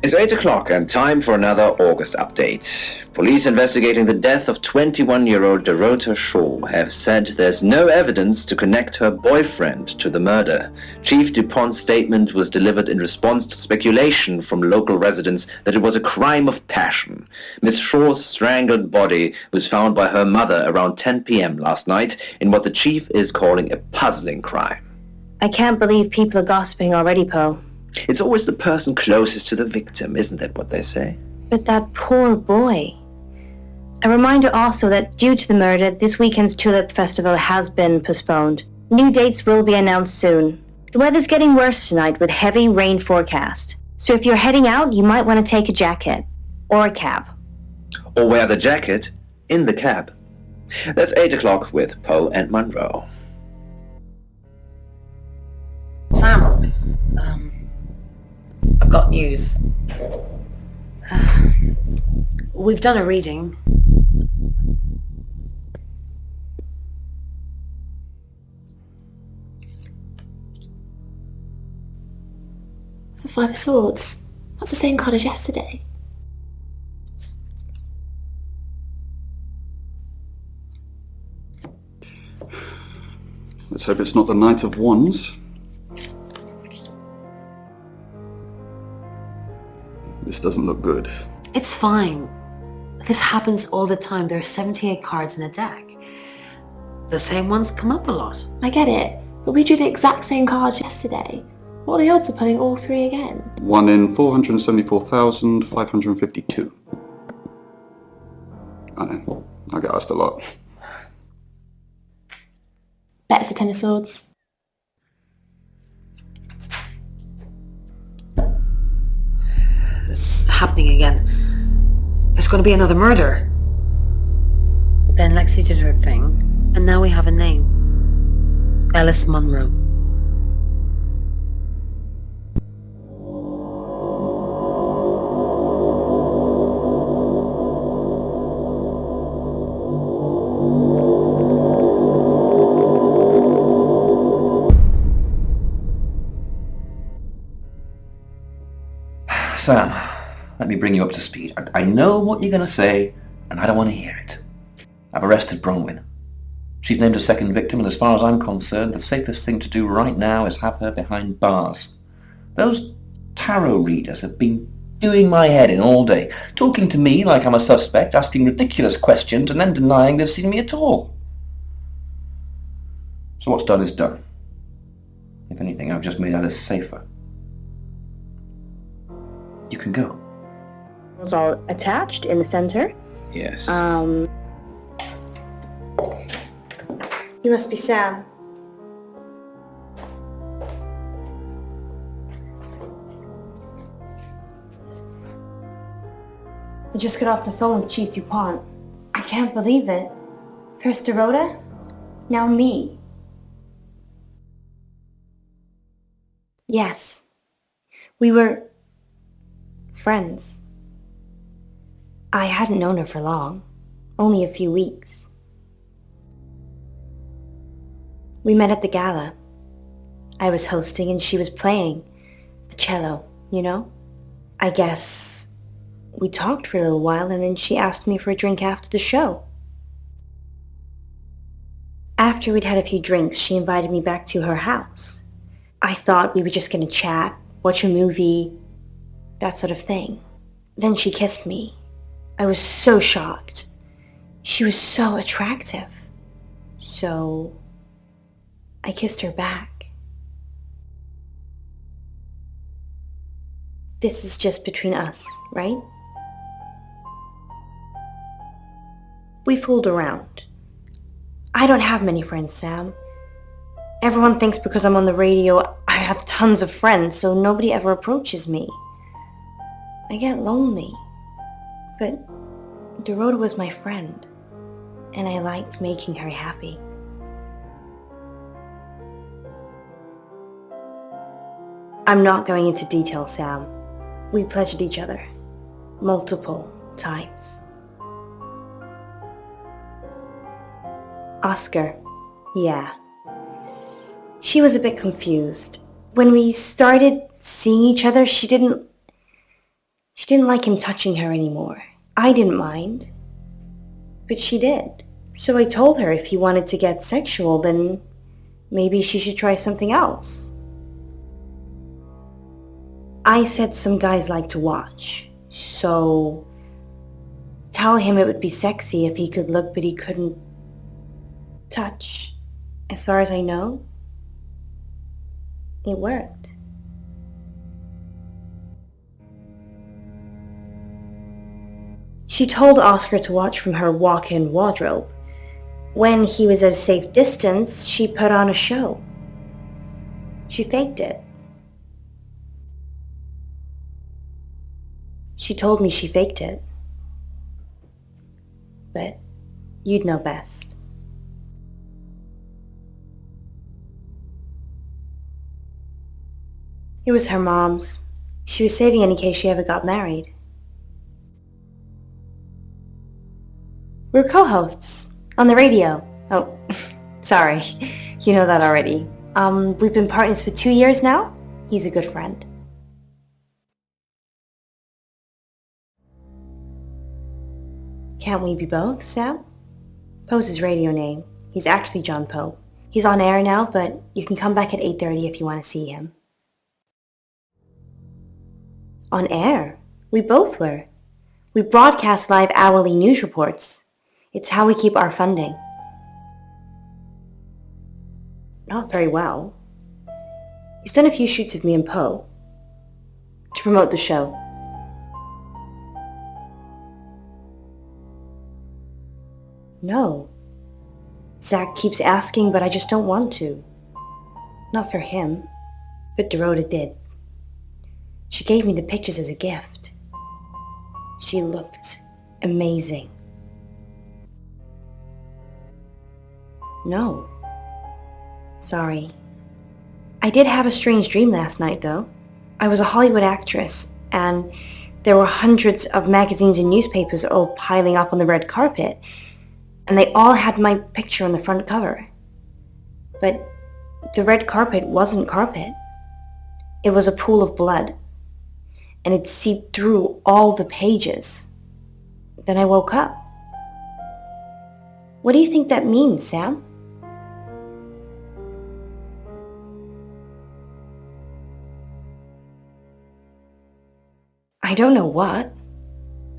It's 8 o'clock and time for another August update. Police investigating the death of 21-year-old Dorota Shaw have said there's no evidence to connect her boyfriend to the murder. Chief DuPont's statement was delivered in response to speculation from local residents that it was a crime of passion. Miss Shaw's strangled body was found by her mother around 10 p.m. last night in what the chief is calling a puzzling crime. I can't believe people are gossiping already, Poe. It's always the person closest to the victim, isn't that what they say? But that poor boy. A reminder also that due to the murder, this weekend's Tulip Festival has been postponed. New dates will be announced soon. The weather's getting worse tonight with heavy rain forecast. So if you're heading out, you might want to take a jacket. Or a cab. Or wear the jacket in the cab. That's 8 o'clock with Poe and Monroe. Sam, I've got news. We've done a reading. It's the Five of Swords. That's the same card as yesterday. Let's hope it's not the Knight of Wands. This doesn't look good. It's fine. This happens all the time. There are 78 cards in a deck. The same ones come up a lot. I get it, but we drew the exact same cards yesterday. What are the odds of pulling all three again? 1 in 474,552. I know. I get asked a lot. Bet it's a Ten of Swords. It's happening again. There's going to be another murder. Then Lexi did her thing, and now we have a name. Ellis Monroe. Sam, let me bring you up to speed. I know what you're going to say, and I don't want to hear it. I've arrested Bronwyn. She's named a second victim, and as far as I'm concerned, the safest thing to do right now is have her behind bars. Those tarot readers have been doing my head in all day, talking to me like I'm a suspect, asking ridiculous questions, and then denying they've seen me at all. So what's done is done. If anything, I've just made Alice safer. You can go. It's all attached in the center. Yes. You must be Sam. I just got off the phone with Chief DuPont. I can't believe it. First Dorota, now me. Yes, we were friends. I hadn't known her for long, only a few weeks. We met at the gala. I was hosting and she was playing the cello, you know? I guess we talked for a little while and then she asked me for a drink after the show. After we'd had a few drinks, she invited me back to her house. I thought we were just gonna chat, watch a movie, that sort of thing. Then she kissed me. I was so shocked. She was so attractive. So I kissed her back. This is just between us, right? We fooled around. I don't have many friends, Sam. Everyone thinks because I'm on the radio, I have tons of friends, so nobody ever approaches me. I get lonely. But Dorota was my friend, and I liked making her happy. I'm not going into detail, Sam. We pledged each other multiple times. Oscar, yeah. She was a bit confused. When we started seeing each other, she didn't She didn't like him touching her anymore. I didn't mind, but she did. So I told her if he wanted to get sexual, then maybe she should try something else. I said some guys like to watch, so tell him it would be sexy if he could look but he couldn't touch. As far as I know, it worked. She told Oscar to watch from her walk-in wardrobe. When he was at a safe distance, she put on a show. She faked it. She told me she faked it. But you'd know best. It was her mom's. She was saving it in case she ever got married. We're co-hosts on the radio. Oh, sorry. You know that already. We've been partners for 2 years now. He's a good friend. Can't we be both, Sam? Poe's his radio name. He's actually John Poe. He's on air now, but you can come back at 8:30 if you want to see him. On air? We both were. We broadcast live hourly news reports. It's how we keep our funding. Not very well. He's done a few shoots of me and Poe to promote the show. No. Zach keeps asking, but I just don't want to. Not for him, but Dorota did. She gave me the pictures as a gift. She looked amazing. No. Sorry. I did have a strange dream last night, though. I was a Hollywood actress, and there were hundreds of magazines and newspapers all piling up on the red carpet, and they all had my picture on the front cover. But the red carpet wasn't carpet. It was a pool of blood, and it seeped through all the pages. Then I woke up. What do you think that means, Sam? I don't know what.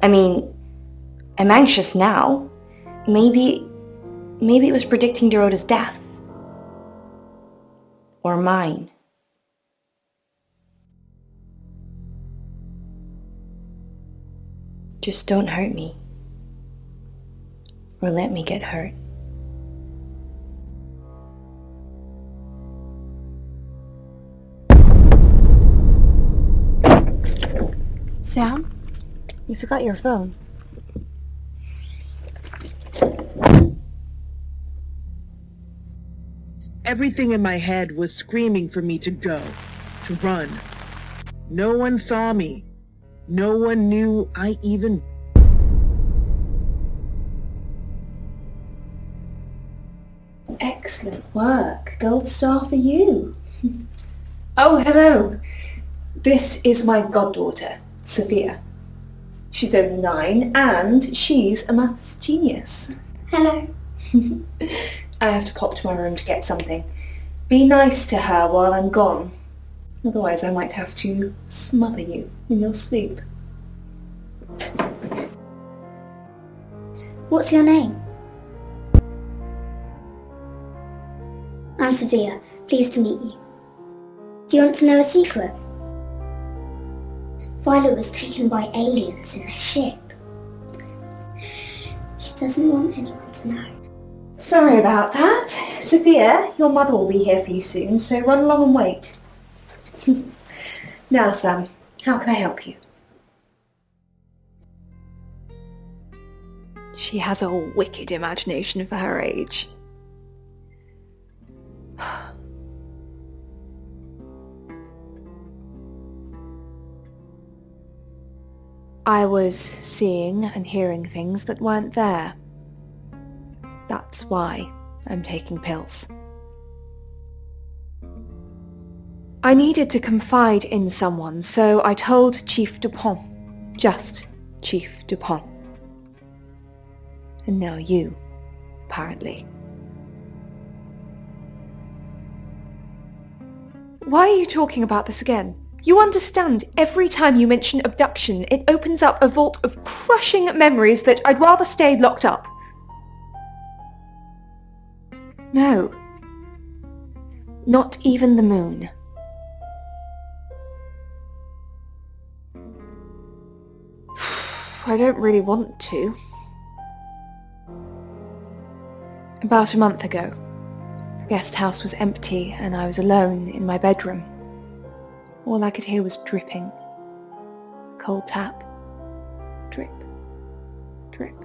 I mean, I'm anxious now. Maybe it was predicting Dorota's death. Or mine. Just don't hurt me. Or let me get hurt. Sam, you forgot your phone. Everything in my head was screaming for me to go, to run. No one saw me. No one knew I even... Excellent work. Gold star for you. Oh, hello. This is my goddaughter, Sophia. She's only 9 and she's a maths genius. Hello. I have to pop to my room to get something. Be nice to her while I'm gone. Otherwise I might have to smother you in your sleep. What's your name? I'm Sophia. Pleased to meet you. Do you want to know a secret? Violet was taken by aliens in their ship. She doesn't want anyone to know. Sorry about that. Sophia, your mother will be here for you soon, so run along and wait. Now, Sam, how can I help you? She has a wicked imagination for her age. I was seeing and hearing things that weren't there. That's why I'm taking pills. I needed to confide in someone, so I told Chief Dupont. Just Chief Dupont. And now you, apparently. Why are you talking about this again? You understand, every time you mention abduction, it opens up a vault of crushing memories that I'd rather stay locked up. No. Not even the moon. I don't really want to. About a month ago, the guest house was empty and I was alone in my bedroom. All I could hear was dripping. Cold tap. Drip. Drip.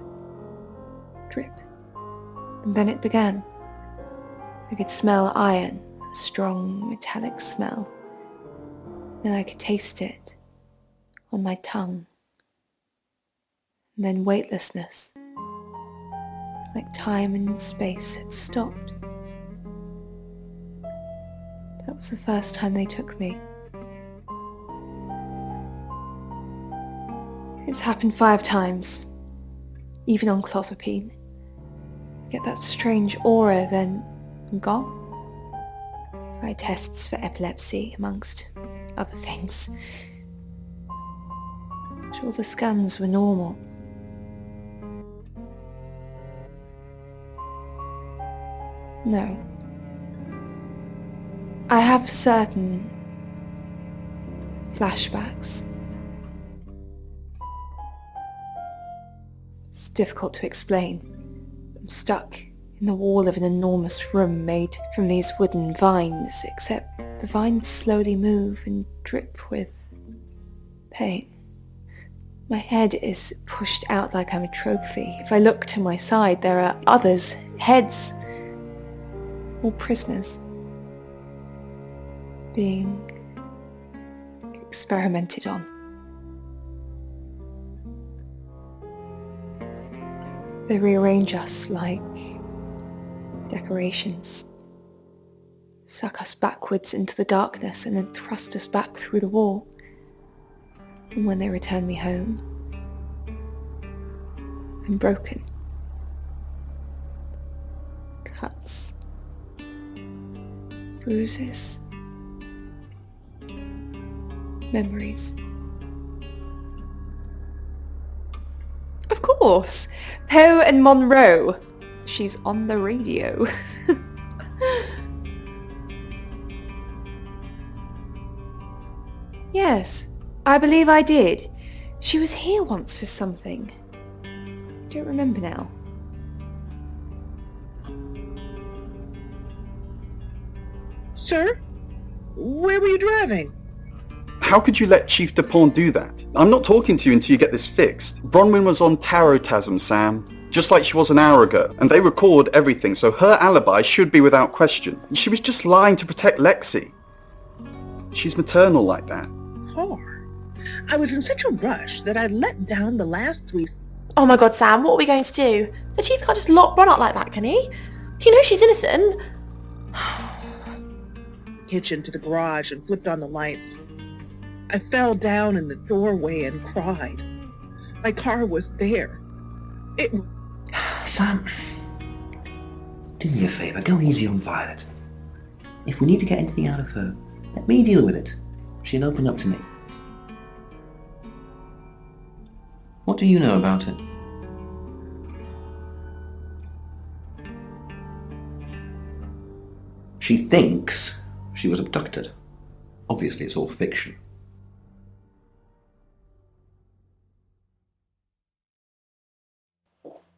Drip. And then it began. I could smell iron, a strong metallic smell. Then I could taste it on my tongue. And then weightlessness. Like time and space had stopped. That was the first time they took me. It's happened 5 times, even on clozapine. I get that strange aura, then I'm gone. I had tests for epilepsy, amongst other things. But all the scans were normal. No. I have certain flashbacks. It's difficult to explain. I'm stuck in the wall of an enormous room made from these wooden vines, except the vines slowly move and drip with pain. My head is pushed out like I'm a trophy. If I look to my side, there are others' heads, all prisoners, being experimented on. They rearrange us like decorations, suck us backwards into the darkness and then thrust us back through the wall. And when they return me home, I'm broken. Cuts. Bruises. Memories. Of course! Poe and Monroe. She's on the radio. Yes, I believe I did. She was here once for something. I don't remember now. Sir? Where were you driving? How could you let Chief Dupont do that? I'm not talking to you until you get this fixed. Bronwyn was on Tarotasm, Sam. Just like she was an hour ago. And they record everything, so her alibi should be without question. She was just lying to protect Lexi. She's maternal like that. Whore. I was in such a rush that I let down the last 3... Oh my god, Sam, what are we going to do? The chief can't just run out like that, can he? You know she's innocent. Kitchen to the garage and flipped on the lights. I fell down in the doorway and cried. My car was there. It... Sam, do me a favour, go easy on Violet. If we need to get anything out of her, let me deal with it. She'll open up to me. What do you know about it? She thinks she was abducted. Obviously it's all fiction.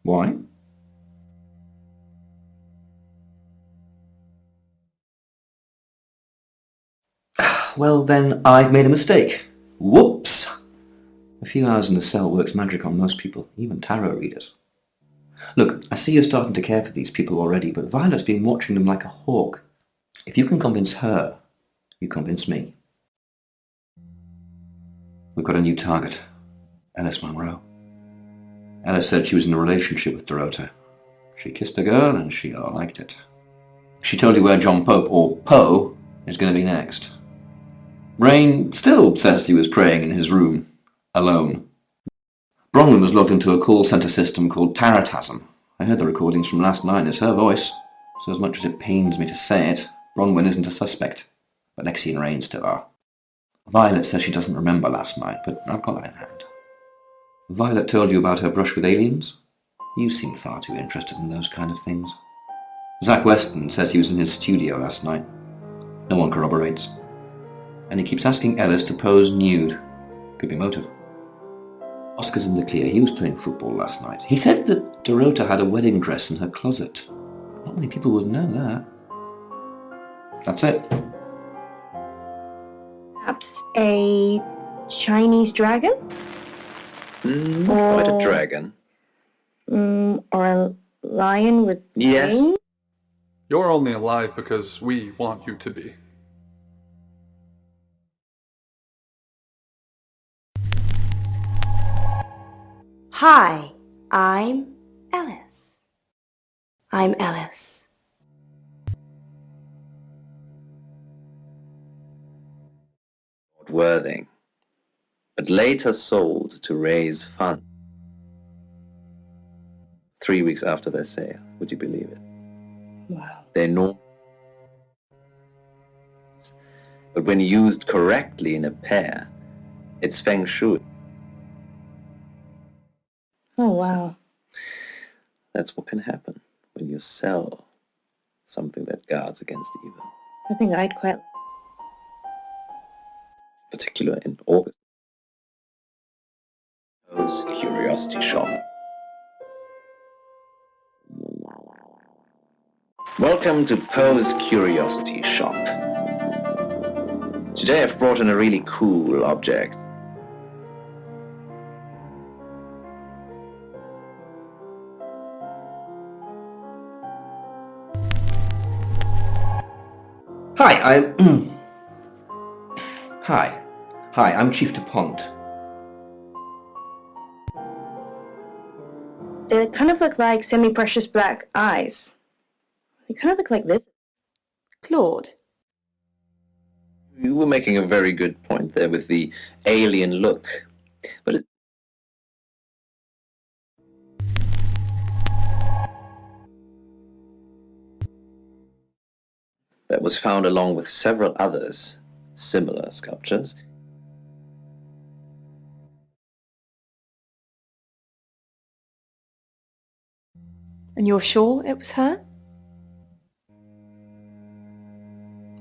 Why? Well then, I've made a mistake. Whoops! A few hours in the cell works magic on most people, even tarot readers. Look, I see you're starting to care for these people already, but Violet's been watching them like a hawk. If you can convince her, you convince me. We've got a new target. Alice Monroe. Alice said she was in a relationship with Dorota. She kissed a girl and she liked it. She told you where John Pope, or Poe, is going to be next. Rain still says he was praying in his room, alone. Bronwyn was logged into a call centre system called Taratasm. I heard the recordings from last night. It's her voice. So as much as it pains me to say it, Bronwyn isn't a suspect. But Lexi and Rain still are. Violet says she doesn't remember last night, but I've got that in hand. Violet told you about her brush with aliens? You seem far too interested in those kind of things. Zach Weston says he was in his studio last night. No one corroborates. And he keeps asking Ellis to pose nude. Could be motive. Oscar's in the clear. He was playing football last night. He said that Dorota had a wedding dress in her closet. Not many people would know that. That's it. Perhaps a Chinese dragon? Quite a dragon. Or a lion with wings? You're only alive because we want you to be. Hi, I'm Ellis. I'm Ellis. Worthing, but later sold to raise funds. 3 weeks after their sale. Would you believe it? Wow. They're normal. But when used correctly in a pair, it's feng shui. Oh, wow. That's what can happen when you sell something that guards against evil. I think I'd quite... Particular in August. Poe's Curiosity Shop. Welcome to Poe's Curiosity Shop. Today I've brought in a really cool object. Hi, I'm Chief DuPont. They kind of look like semi-precious black eyes. They kind of look like this. Claude. You were making a very good point there with the alien look. But it... that was found along with several others, similar sculptures. And you're sure it was her?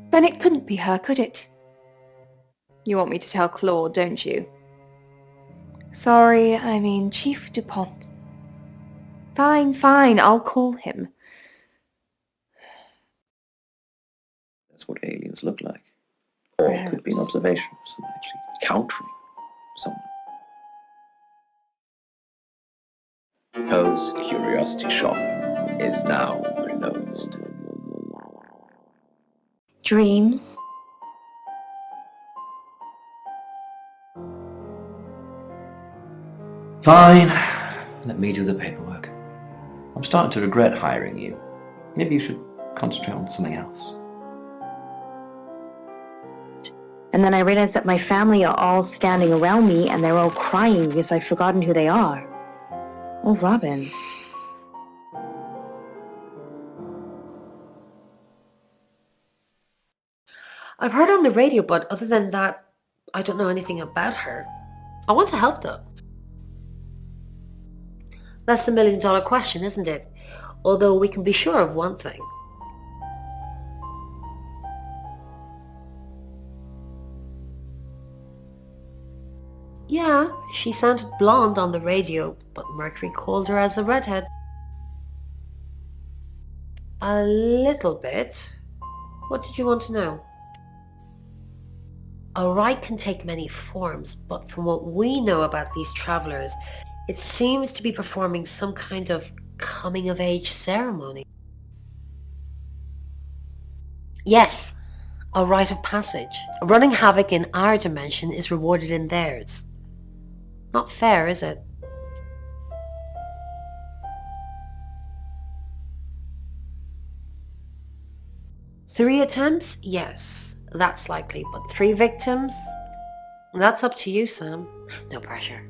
Then it couldn't be her, could it? You want me to tell Claude, don't you? Sorry, I mean Chief DuPont. Fine, I'll call him. That's what aliens look like. Or it could be an observation of someone actually countering someone. Poe's Curiosity Shop is now closed. Dreams? Fine. Let me do the paperwork. I'm starting to regret hiring you. Maybe you should concentrate on something else. And then I realized that my family are all standing around me and they're all crying because I've forgotten who they are. Oh, Robin. I've heard on the radio, but other than that, I don't know anything about her. I want to help them. That's the million-dollar question, isn't it? Although we can be sure of one thing. Yeah, she sounded blonde on the radio, but Mercury called her as a redhead. A little bit. What did you want to know? A rite can take many forms, but from what we know about these travelers, it seems to be performing some kind of coming-of-age ceremony. Yes, a rite of passage. Running havoc in our dimension is rewarded in theirs. Not fair, is it? Three attempts? Yes, that's likely, but 3 victims? That's up to you, Sam. No pressure.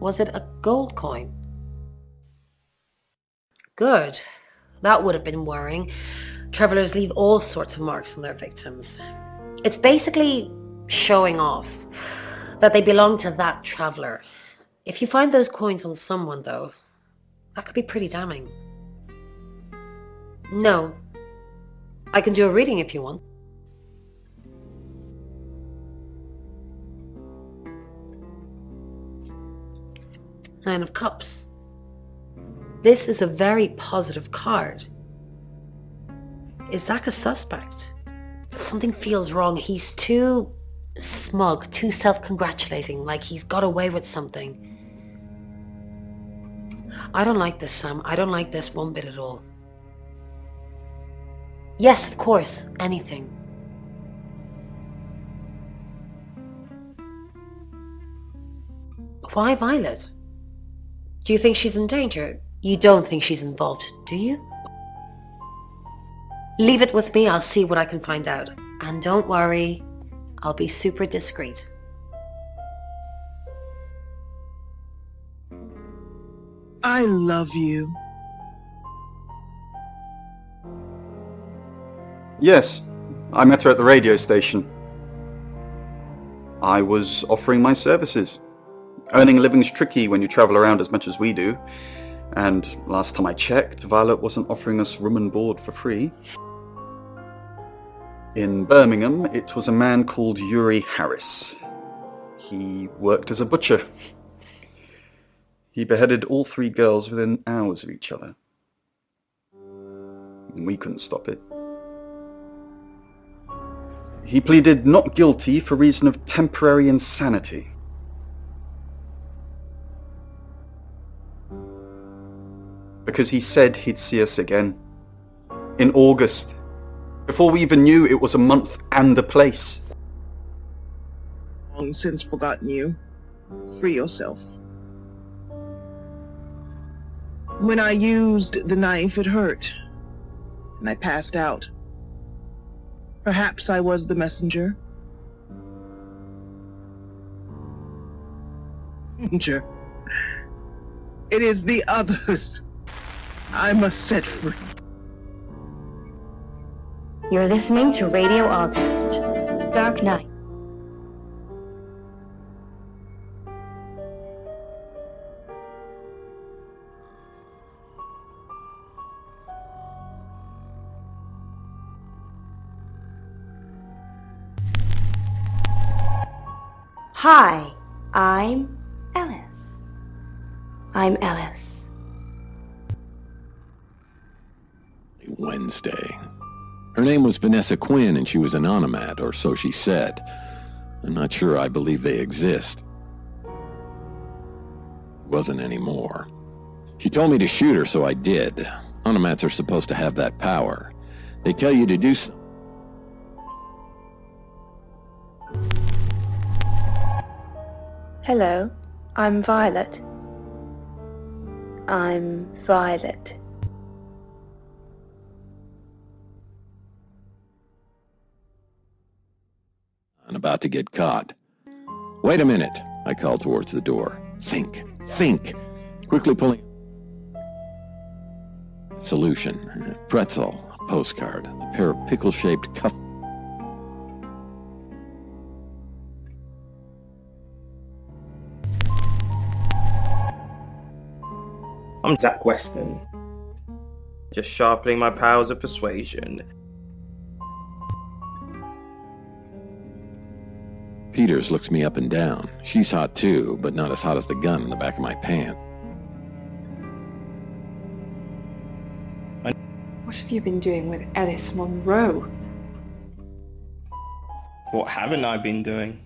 Was it a gold coin? Good. That would have been worrying. Travelers leave all sorts of marks on their victims. It's basically showing off that they belong to that traveler. If you find those coins on someone, though, that could be pretty damning. No. I can do a reading if you want. Nine of Cups. This is a very positive card. Is Zach a suspect? Something feels wrong. He's too smug, too self-congratulating, like he's got away with something. I don't like this, Sam. I don't like this one bit at all. Yes, of course. Anything. Why Violet? Do you think she's in danger? You don't think she's involved, do you? Leave it with me. I'll see what I can find out. And don't worry, I'll be super discreet. I love you. Yes, I met her at the radio station. I was offering my services. Earning a living's tricky when you travel around as much as we do. And last time I checked, Violet wasn't offering us room and board for free. In Birmingham, it was a man called Yuri Harris. He worked as a butcher. He beheaded all 3 girls within hours of each other. And we couldn't stop it. He pleaded not guilty for reason of temporary insanity. Because he said he'd see us again. In August. Before we even knew it was a month and a place. Long since forgotten you. Free yourself. When I used the knife, it hurt. And I passed out. Perhaps I was the messenger. Messenger. It is the others I must set free. You're listening to Radio August. Dark Night. Hi, I'm Ellis. I'm Ellis. Wednesday. Her name was Vanessa Quinn, and she was an onomat, or so she said. I'm not sure I believe they exist. Wasn't anymore. She told me to shoot her, so I did. Onomats are supposed to have that power. They tell you to do something. Hello, I'm Violet. I'm Violet. I'm about to get caught. Wait a minute, I called towards the door. Think, think. Quickly pulling... Solution. A pretzel, a postcard, a pair of pickle-shaped cuff... I'm Zach Weston. Just sharpening my powers of persuasion. Peters looks me up and down. She's hot too, but not as hot as the gun in the back of my pants. What have you been doing with Ellis Monroe? What haven't I been doing?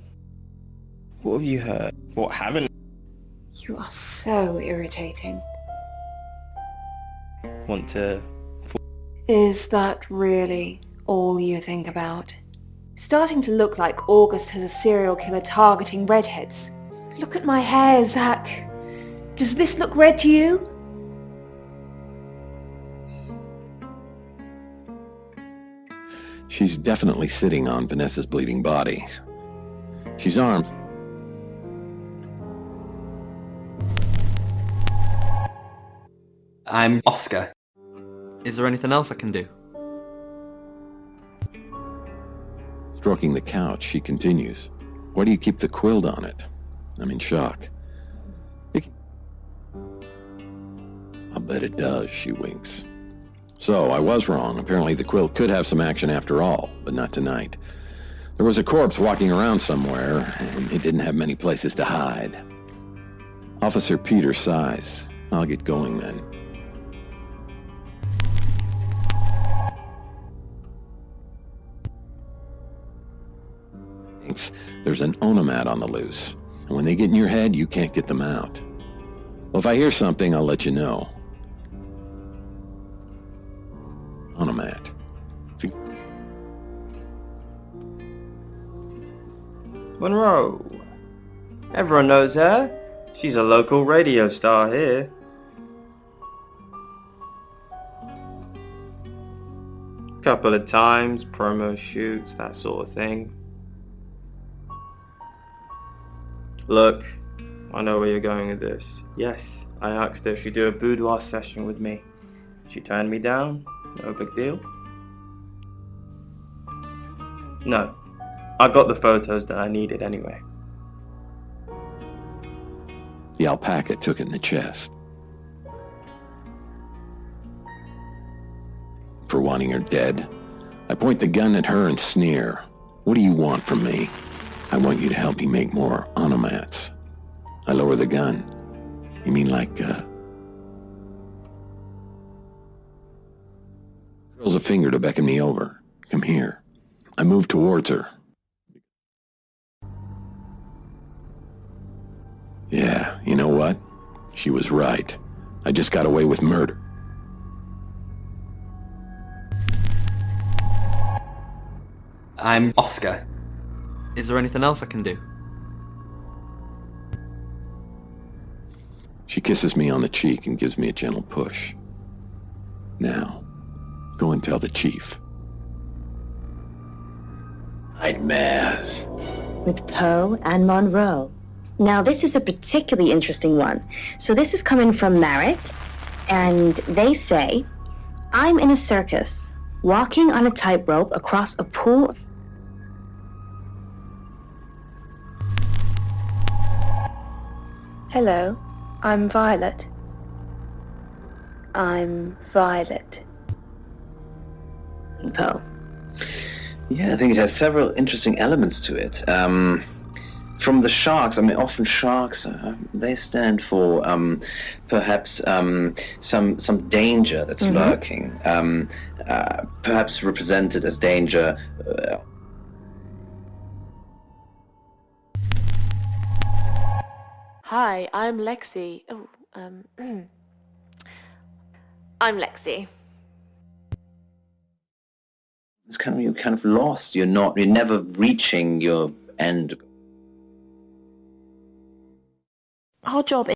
What have you heard? What haven't... You are so irritating. Want to... Is that really all you think about? Starting to look like August has a serial killer targeting redheads. Look at my hair, Zach. Does this look red to you? She's definitely sitting on Vanessa's bleeding body. She's armed. I'm Oscar. Is there anything else I can do? Stroking the couch, she continues. Why do you keep the quilt on it? I'm in shock. I'll bet it does, she winks. So, I was wrong. Apparently the quilt could have some action after all, but not tonight. There was a corpse walking around somewhere, and it didn't have many places to hide. Officer Peter sighs. I'll get going then. Thanks. There's an onomat on the loose, and when they get in your head, you can't get them out. Well, if I hear something, I'll let you know. Onomat. Monroe. Everyone knows her. She's a local radio star here. Couple of times, promo shoots, that sort of thing. Look, I know where you're going with this. Yes, I asked her if she'd do a boudoir session with me. She turned me down. No big deal. No, I got the photos that I needed anyway. The alpaca took it in the chest. For wanting her dead? I point the gun at her and sneer. What do you want from me? I want you to help me make more onomats. I lower the gun. You mean like, Curls a finger to beckon me over. Come here. I move towards her. Yeah, you know what? She was right. I just got away with murder. I'm Oscar. Is there anything else I can do? She kisses me on the cheek and gives me a gentle push. Now, go and tell the chief. Nightmares. With Poe and Monroe. Now, this is a particularly interesting one. So this is coming from Merrick, and they say, I'm in a circus, walking on a tightrope across a pool. Hello, I'm Violet. I'm Violet. Poe. Yeah, I think it has several interesting elements to it. From the sharks, I mean, often sharks, they stand for perhaps some danger that's lurking, perhaps represented as danger. Hi, I'm Lexi. Oh, I'm Lexi. It's kind of, you're kind of lost. You're never reaching your end. Our job is...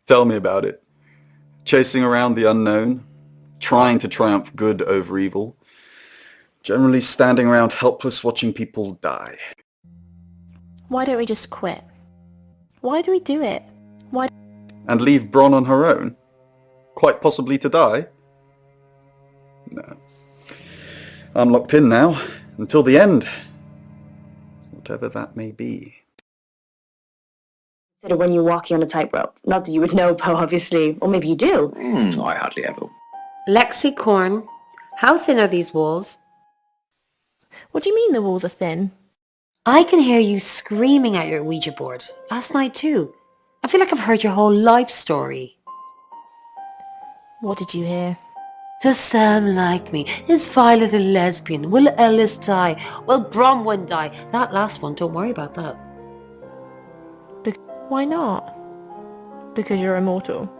Tell me about it. Chasing around the unknown, trying to triumph good over evil, generally standing around helpless watching people die. Why don't we just quit? Why do we do it? Why... And leave Bron on her own? Quite possibly to die? No. I'm locked in now, until the end. Whatever that may be. When you're walking on a tightrope. Not that you would know, Poe, obviously. Or maybe you do. I hardly ever. Lexi Corn, how thin are these walls? What do you mean the walls are thin? I can hear you screaming at your Ouija board. Last night too. I feel like I've heard your whole life story. What did you hear? Does Sam like me? Is Violet a lesbian? Will Ellis die? Will Bronwyn die? That last one, don't worry about that. Why not? Because you're immortal.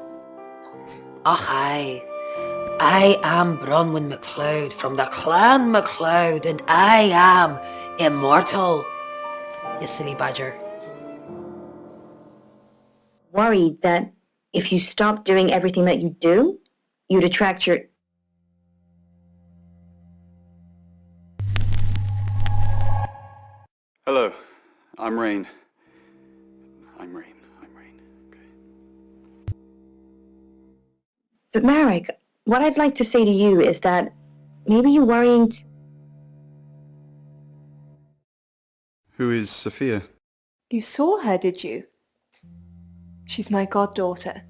Och, I am Bronwyn MacLeod from the Clan MacLeod, and I am immortal. You silly badger. Worried that if you stop doing everything that you do, you'd attract your... Hello, I'm Rain. But Marek, what I'd like to say to you is that maybe you're worrying... Who is Sophia? You saw her, did you? She's my goddaughter,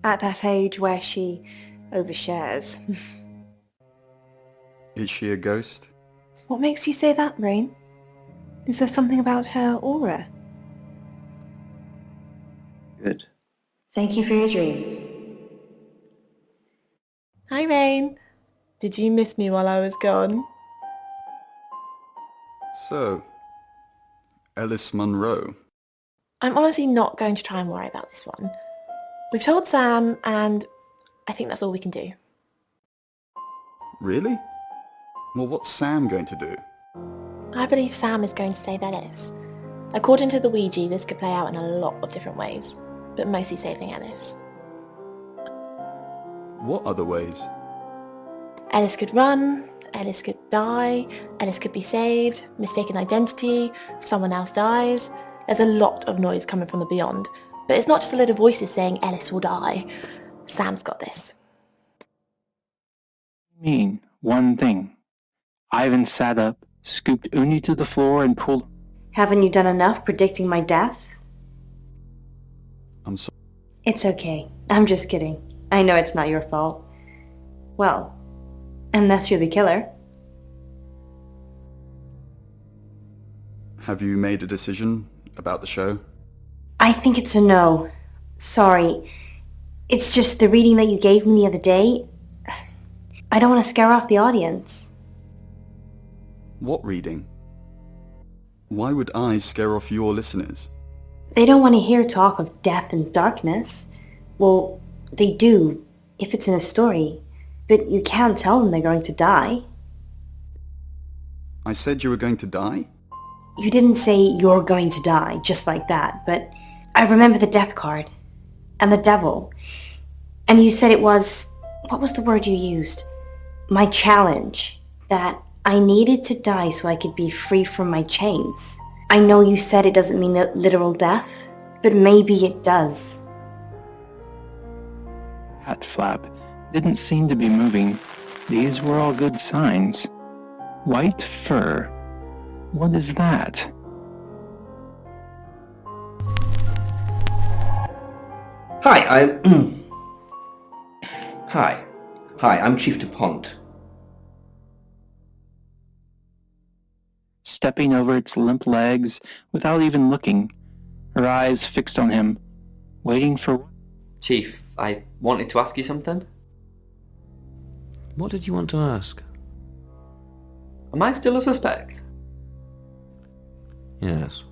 at that age where she overshares. Is she a ghost? What makes you say that, Rain? Is there something about her aura? Good. Thank you for your dreams. Hi, Rain. Did you miss me while I was gone? So, Ellis Munro. I'm honestly not going to try and worry about this one. We've told Sam, and I think that's all we can do. Really? Well, what's Sam going to do? I believe Sam is going to save Ellis. According to the Ouija, this could play out in a lot of different ways, but mostly saving Ellis. What other ways? Ellis could run, Ellis could die, Ellis could be saved, mistaken identity, someone else dies. There's a lot of noise coming from the beyond, but it's not just a load of voices saying Ellis will die. Sam's got this. Mean one thing. Ivan sat up, scooped Uni to the floor and pulled... Haven't you done enough predicting my death? I'm sorry. It's okay. I'm just kidding. I know it's not your fault. Well, unless you're the killer. Have you made a decision about the show? I think it's a no. Sorry. It's just the reading that you gave me the other day. I don't want to scare off the audience. What reading? Why would I scare off your listeners? They don't want to hear talk of death and darkness. Well, they do, if it's in a story. But you can't tell them they're going to die. I said you were going to die? You didn't say you're going to die, just like that, but I remember the death card. And the devil. And you said it was... What was the word you used? My challenge. That I needed to die so I could be free from my chains. I know you said it doesn't mean a literal death, but maybe it does. Hat flap didn't seem to be moving. These were all good signs. White fur. What is that? Hi, Hi, I'm Chief DuPont. Stepping over its limp legs without even looking, her eyes fixed on him, waiting for... Chief, I wanted to ask you something. What did you want to ask? Am I still a suspect? Yes.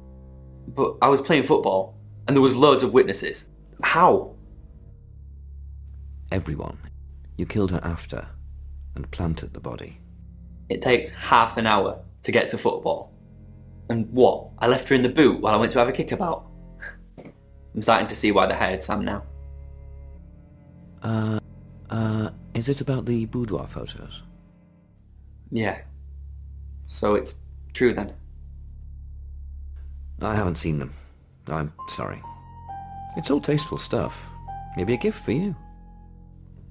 But I was playing football, and there was loads of witnesses. How? Everyone. You killed her after, and planted the body. It takes half an hour to get to football. And what? I left her in the boot while I went to have a kickabout? I'm starting to see why they hired Sam now. Is it about the boudoir photos? Yeah. So it's true then? I haven't seen them. I'm sorry. It's all tasteful stuff. Maybe a gift for you.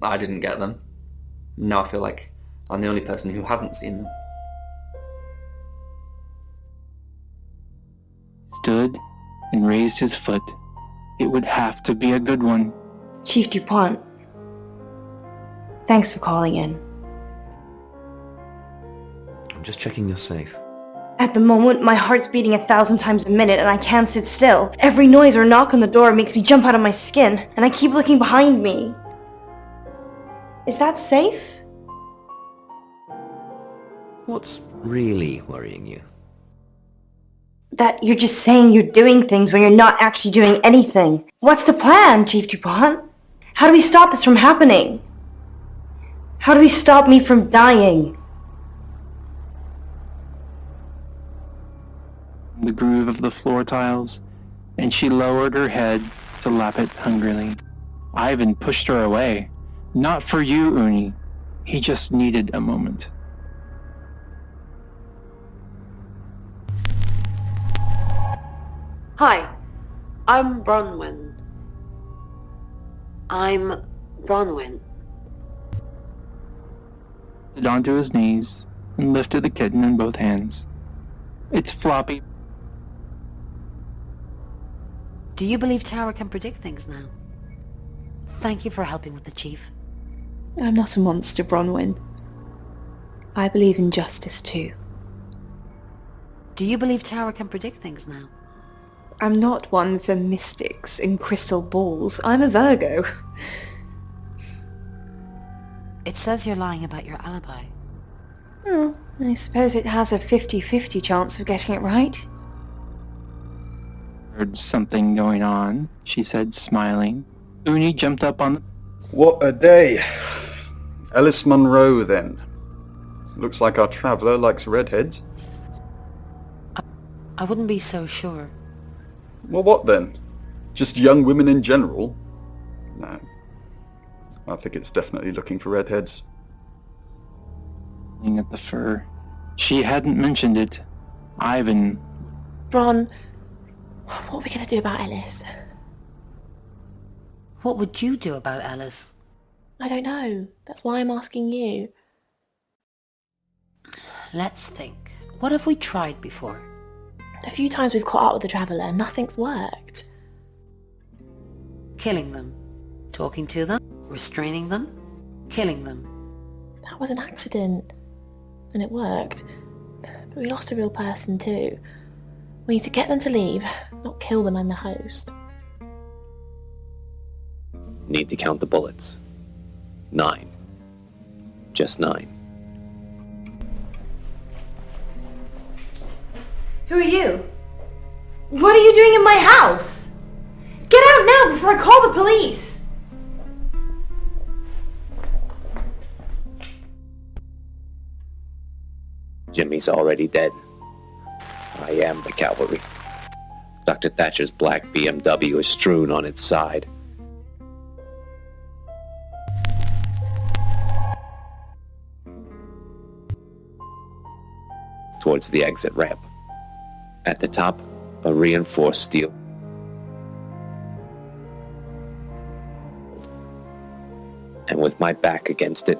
I didn't get them. Now I feel like I'm the only person who hasn't seen them. Stood and raised his foot. It would have to be a good one. Chief DuPont, thanks for calling in. I'm just checking you're safe. At the moment, my heart's beating 1,000 times a minute and I can't sit still. Every noise or knock on the door makes me jump out of my skin, and I keep looking behind me. Is that safe? What's really worrying you? That you're just saying you're doing things when you're not actually doing anything. What's the plan, Chief DuPont? How do we stop this from happening? How do we stop me from dying? The groove of the floor tiles, and she lowered her head to lap it hungrily. Ivan pushed her away. Not for you, Uni. He just needed a moment. Hi, I'm Bronwyn. Slid onto his knees and lifted the kitten in both hands. Its floppy... Do you believe Tara can predict things now? Thank you for helping with the chief. I'm not a monster, Bronwyn. I believe in justice too. Do you believe Tara can predict things now? I'm not one for mystics and crystal balls. I'm a Virgo. It says you're lying about your alibi. Well, I suppose it has a 50-50 chance of getting it right. Heard something going on, she said, smiling. Uni jumped up on the... What a day. Alice Munro, then. Looks like our traveller likes redheads. I wouldn't be so sure. Well, what then? Just young women in general? No. I think it's definitely looking for redheads. Looking at the fur. She hadn't mentioned it. Ivan... Bron, what are we going to do about Ellis? What would you do about Alice? I don't know. That's why I'm asking you. Let's think. What have we tried before? The few times we've caught up with the Traveller, nothing's worked. Killing them. Talking to them. Restraining them. Killing them. That was an accident. And it worked. But we lost a real person too. We need to get them to leave, not kill them and the host. Need to count the bullets. 9. Just 9. Who are you? What are you doing in my house? Get out now before I call the police! Jimmy's already dead. I am the cavalry. Dr. Thatcher's black BMW is strewn on its side. Towards the exit ramp. At the top, a reinforced steel. And with my back against it,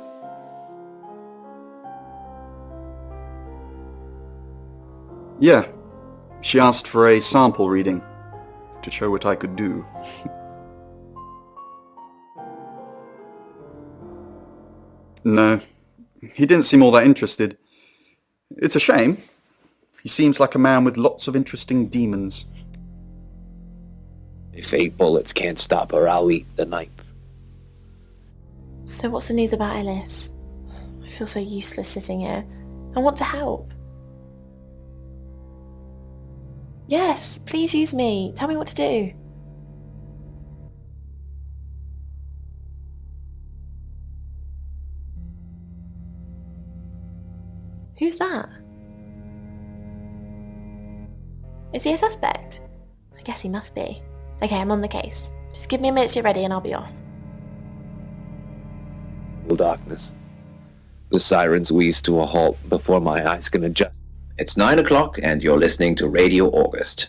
Yeah. She asked for a sample reading to show what I could do. No. He didn't seem all that interested. It's a shame. He seems like a man with lots of interesting demons. If 8 bullets can't stop her, I'll eat the knife. So what's the news about Ellis? I feel so useless sitting here. I want to help. Yes, please use me. Tell me what to do. Who's that? Is he a suspect? I guess he must be. Okay, I'm on the case. Just give me a minute to get ready and I'll be off. Full darkness. The sirens wheeze to a halt before my eyes can adjust. It's 9 o'clock and you're listening to Radio August.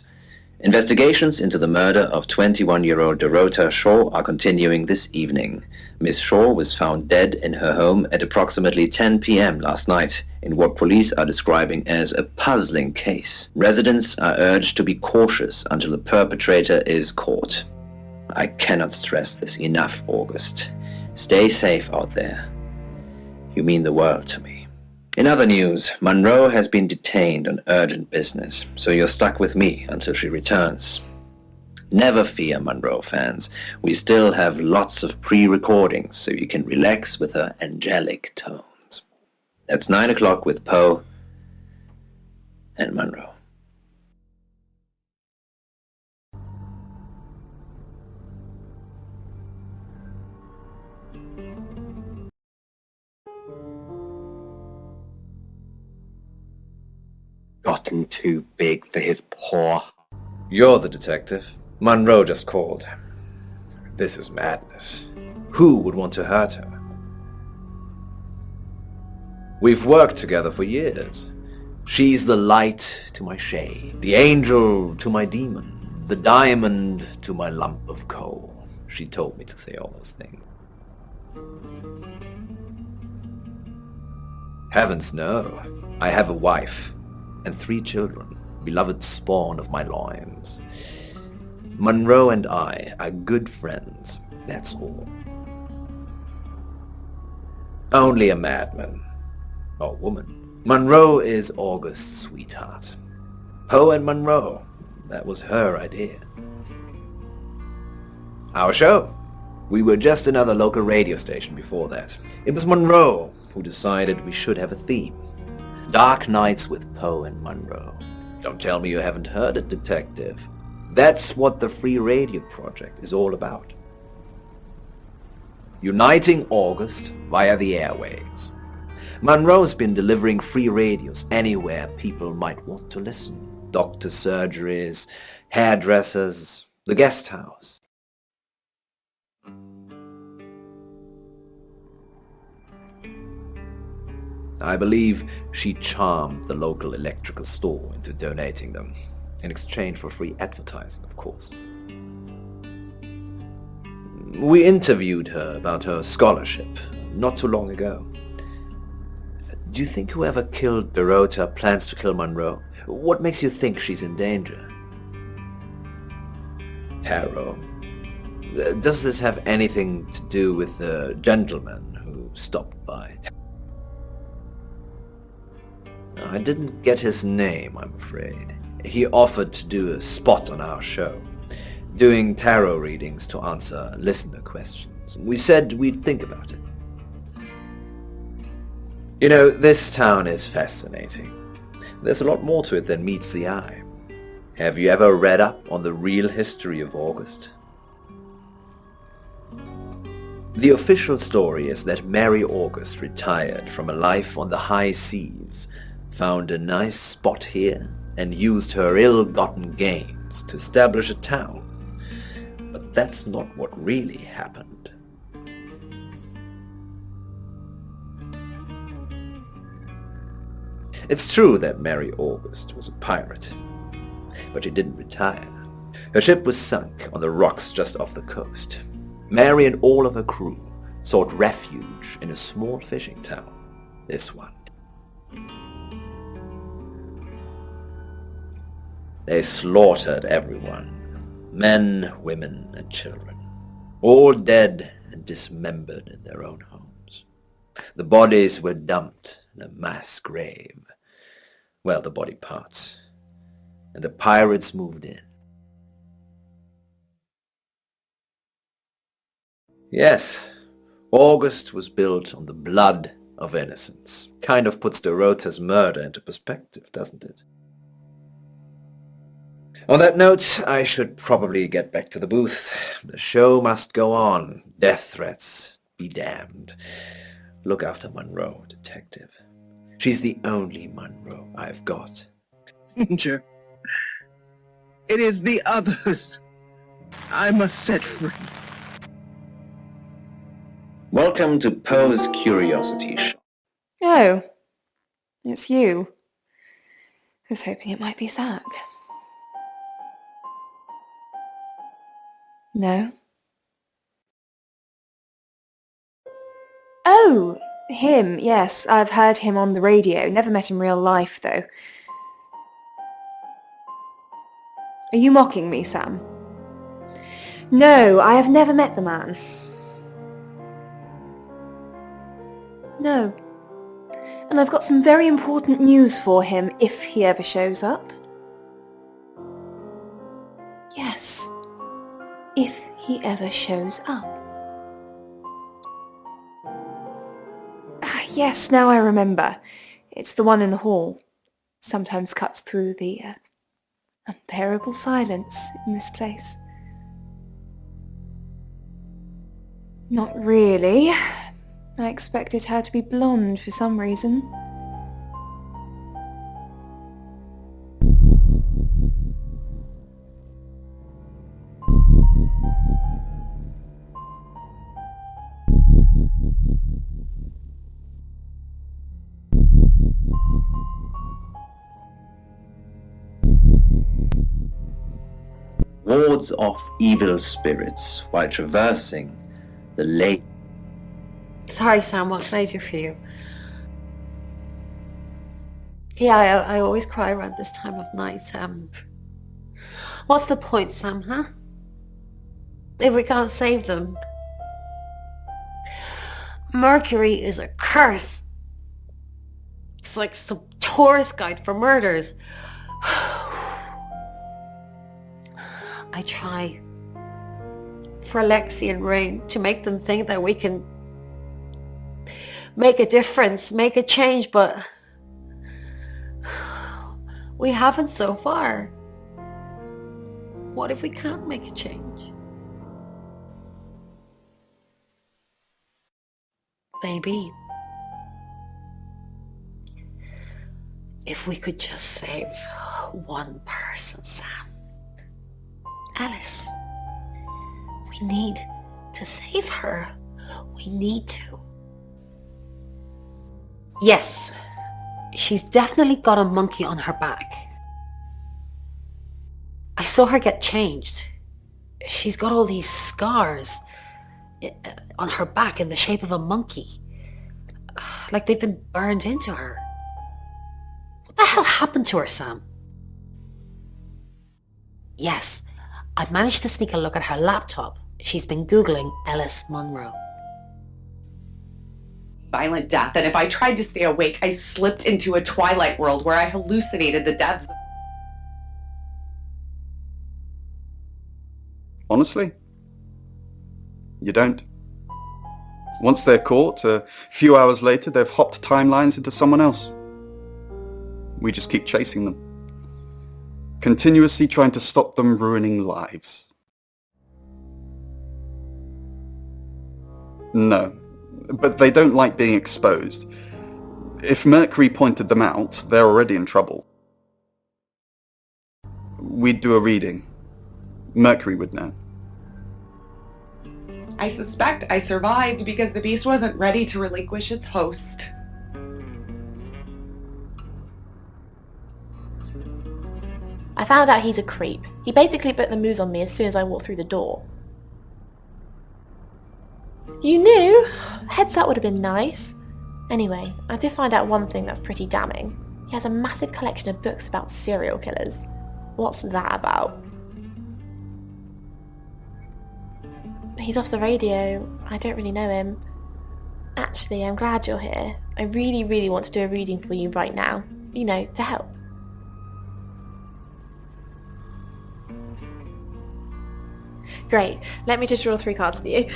Investigations into the murder of 21-year-old Dorota Shaw are continuing this evening. Miss Shaw was found dead in her home at approximately 10 p.m. last night in what police are describing as a puzzling case. Residents are urged to be cautious until the perpetrator is caught. I cannot stress this enough, August. Stay safe out there. You mean the world to me. In other news, Munro has been detained on urgent business, so you're stuck with me until she returns. Never fear, Munro fans. We still have lots of pre-recordings, so you can relax with her angelic tones. That's 9 o'clock with Poe and Munro. Gotten too big for his paw. You're the detective. Munro just called. This is madness. Who would want to hurt her? We've worked together for years. She's the light to my shade, the angel to my demon, the diamond to my lump of coal. She told me to say all those things. Heavens no. I have a wife and 3 children, beloved spawn of my loins. Monroe and I are good friends, that's all. Only a madman. Or woman. Monroe is August's sweetheart. Poe and Monroe, that was her idea. Our show. We were just another local radio station before that. It was Monroe who decided we should have a theme. Dark Nights with Poe and Monroe. Don't tell me you haven't heard it, Detective. That's what the Free Radio Project is all about. Uniting August via the airwaves. Monroe's been delivering free radios anywhere people might want to listen. Doctor surgeries, hairdressers, the guest house. I believe she charmed the local electrical store into donating them, in exchange for free advertising, of course. We interviewed her about her scholarship not too long ago. Do you think whoever killed Dorota plans to kill Monroe? What makes you think she's in danger? Tarot. Does this have anything to do with the gentleman who stopped by? I didn't get his name, I'm afraid. He offered to do a spot on our show, doing tarot readings to answer listener questions. We said we'd think about it. You know, this town is fascinating. There's a lot more to it than meets the eye. Have you ever read up on the real history of August? The official story is that Mary August retired from a life on the high seas, found a nice spot here, and used her ill-gotten gains to establish a town. But that's not what really happened. It's true that Mary August was a pirate, but she didn't retire. Her ship was sunk on the rocks just off the coast. Mary and all of her crew sought refuge in a small fishing town, this one. They slaughtered everyone, men, women, and children, all dead and dismembered in their own homes. The bodies were dumped in a mass grave. Well, the body parts. And the pirates moved in. Yes, August was built on the blood of innocents. Kind of puts Dorota's murder into perspective, doesn't it? On that note, I should probably get back to the booth. The show must go on. Death threats be damned. Look after Monroe, Detective. She's the only Monroe I've got. Danger. It is the others I must set free. Welcome to Poe's Curiosity Shop. Oh, it's you. I was hoping it might be Zach. No? Oh, him, yes. I've heard him on the radio. Never met in real life, though. Are you mocking me, Sam? No, I have never met the man. No. And I've got some very important news for him if he ever shows up. Yes. If he ever shows up. Yes, now I remember. It's the one in the hall. Sometimes cuts through the unbearable silence in this place. Not really. I expected her to be blonde for some reason. Wards off evil spirits while traversing the lake. Sorry, Sam, what can I do for you? Yeah, I always cry around this time of night. What's the point, Sam, huh? If we can't save them. Mercury is a curse. It's like some tourist guide for murders. I try for Lexi and Rain to make them think that we can make a difference, make a change, but we haven't so far. What if we can't make a change? Maybe if we could just save one person, Sam. Alice. We need to save her. We need to. Yes, she's definitely got a monkey on her back. I saw her get changed. She's got all these scars on her back in the shape of a monkey. Like they've been burned into her. What the hell happened to her, Sam? Yes, I managed to sneak a look at her laptop. She's been Googling Ellis Munro. Violent death, and if I tried to stay awake, I slipped into a twilight world where I hallucinated the deaths. Honestly, you don't. Once they're caught, a few hours later, they've hopped timelines into someone else. We just keep chasing them, continuously trying to stop them ruining lives. No, but they don't like being exposed. If Mercury pointed them out, they're already in trouble. We'd do a reading. Mercury would know. I suspect I survived because the beast wasn't ready to relinquish its host. I found out he's a creep. He basically put the moves on me as soon as I walked through the door. You knew? Heads up would have been nice. Anyway, I did find out one thing that's pretty damning. He has a massive collection of books about serial killers. What's that about? He's off the radio. I don't really know him. Actually, I'm glad you're here. I really, really want to do a reading for you right now. You know, to help. Great. Let me just draw 3 cards for you.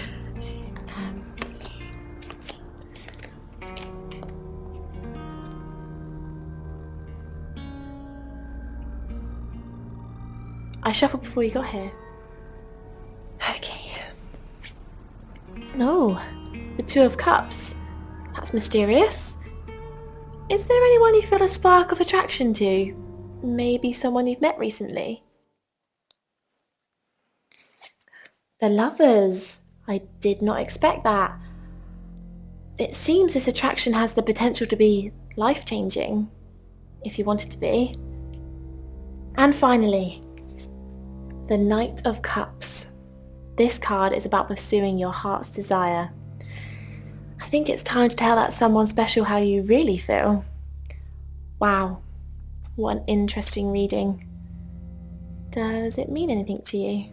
I shuffled before you got here. Okay. Oh, the 2 of Cups. That's mysterious. Is there anyone you feel a spark of attraction to? Maybe someone you've met recently? The Lovers. I did not expect that. It seems this attraction has the potential to be life-changing, if you want it to be. And finally, the Knight of Cups. This card is about pursuing your heart's desire. I think it's time to tell that someone special how you really feel. Wow, what an interesting reading. Does it mean anything to you?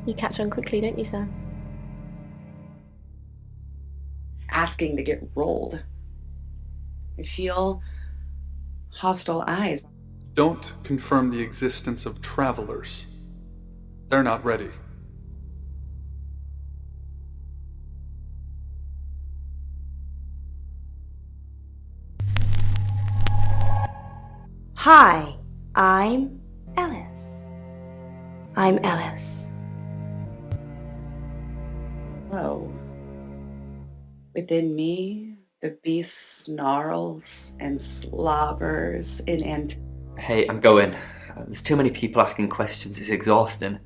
You catch on quickly, don't you, Sam? Asking to get rolled. I feel hostile eyes. Don't confirm the existence of travelers. They're not ready. Hi, I'm Ellis. I'm Ellis. Oh. Within me, the beast snarls and slobbers in Hey, I'm going. There's too many people asking questions. It's exhausting.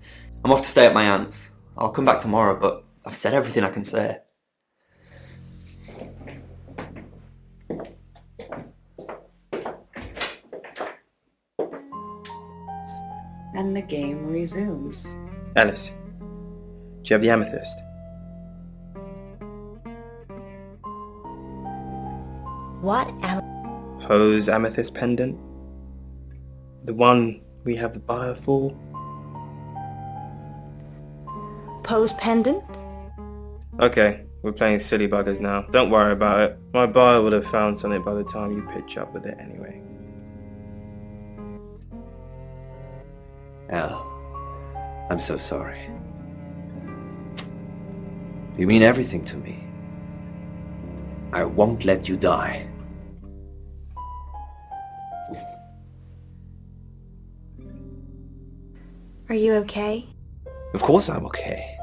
I'm off to stay at my aunt's. I'll come back tomorrow, but I've said everything I can say. and the game resumes. Alice, Do you have the amethyst? What Poe's amethyst pendant? The one we have the buyer for? Poe's pendant? Okay, we're playing silly buggers now. Don't worry about it. My buyer would have found something by the time you pitch up with it anyway. Elle, I'm so sorry. You mean everything to me. I won't let you die. Are you okay? Of course I'm okay.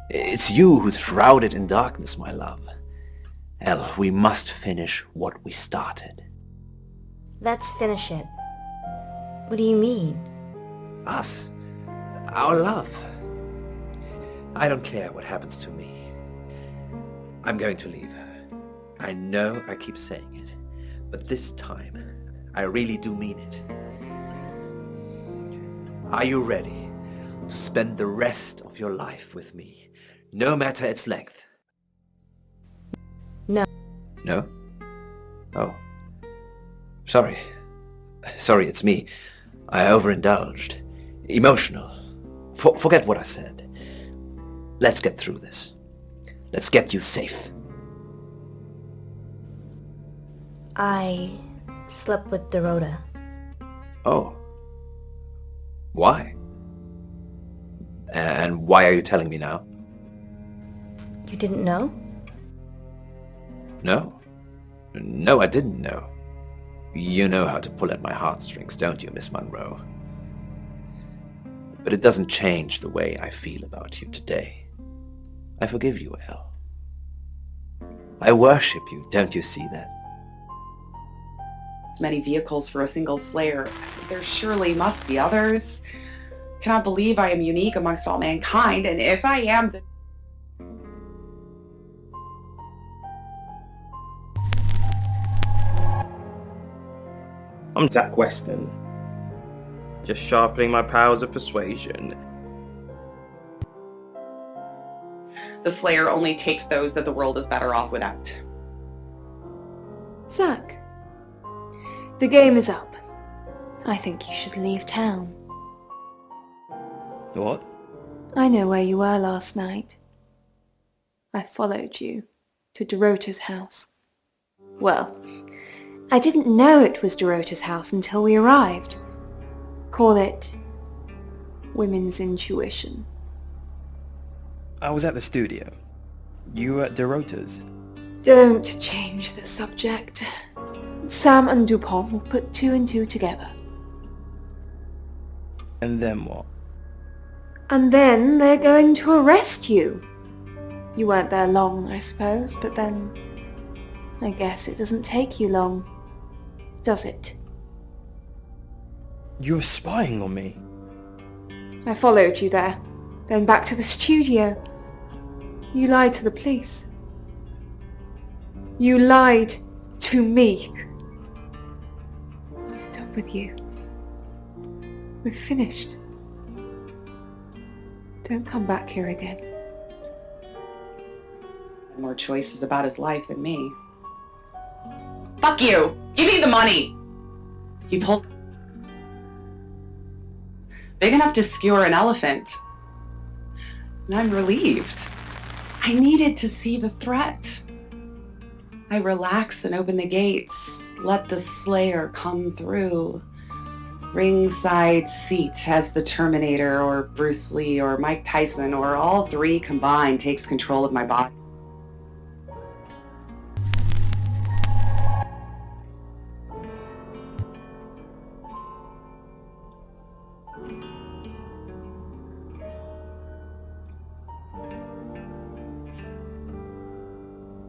It's you who's shrouded in darkness, my love. Elle, we must finish what we started. Let's finish it. What do you mean? Us. Our love. I don't care what happens to me. I'm going to leave her. I know I keep saying it, but this time, I really do mean it. Are you ready to spend the rest of your life with me, no matter its length? No. No? Oh. Sorry. Sorry, it's me. I overindulged. Emotional. Forget what I said. Let's get through this. Let's get you safe. I slept with Dorota. Oh. Why? And why are you telling me now? You didn't know? No. No, I didn't know. You know how to pull at my heartstrings, don't you, Miss Monroe? But it doesn't change the way I feel about you today. I forgive you, Elle. I worship you, don't you see that? Many vehicles for a single slayer. There surely must be others. Cannot believe I am unique amongst all mankind, and if I am, then I'm Zach Weston. Just sharpening my powers of persuasion. the Slayer only takes those that the world is better off without. Zach, the game is up. I think you should leave town. What? I know where you were last night. I followed you to Dorota's house. Well, I didn't know it was Dorota's house until we arrived. Call it women's intuition. I was at the studio. You were at Dorota's. Don't change the subject. Sam and Dupont will put two and two together. And then what? And then they're going to arrest you. You weren't there long, I suppose, but then I guess it doesn't take you long, does it? You were spying on me. I followed you there, then back to the studio. You lied to the police. You lied to me. Done with you. We're finished. Don't come back here again. More choices about his life than me. Fuck you! Give me the money! He pulled... big enough to skewer an elephant. And I'm relieved. I needed to see the threat. I relax and open the gates. Let the Slayer come through. Ringside seat as the Terminator or Bruce Lee or Mike Tyson or all three combined takes control of my body.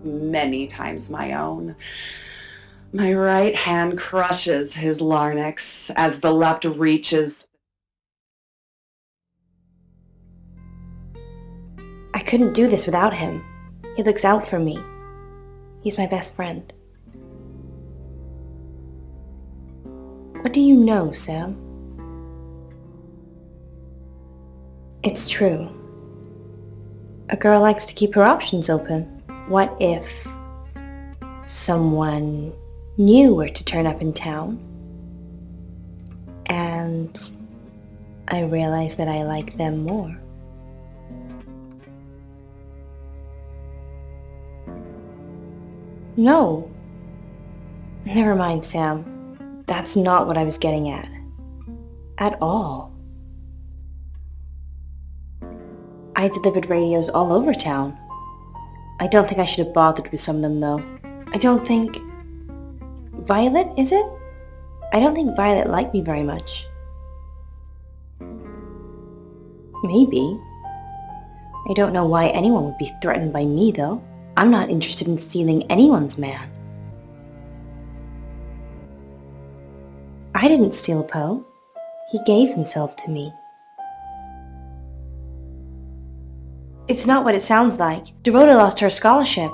Many times my own. My right hand crushes his larynx as the left reaches. I couldn't do this without him. He looks out for me. He's my best friend. What do you know, Sam? It's true. A girl likes to keep her options open. What if someone new were to turn up in town and I realize that I like them more? No. Never mind, Sam. That's not what I was getting at. At all. I delivered radios all over town. I don't think I should have bothered with some of them, though. I don't think... Violet, is it? I don't think Violet liked me very much. Maybe. I don't know why anyone would be threatened by me, though. I'm not interested in stealing anyone's man. I didn't steal Poe. He gave himself to me. It's not what it sounds like. Dorota lost her scholarship.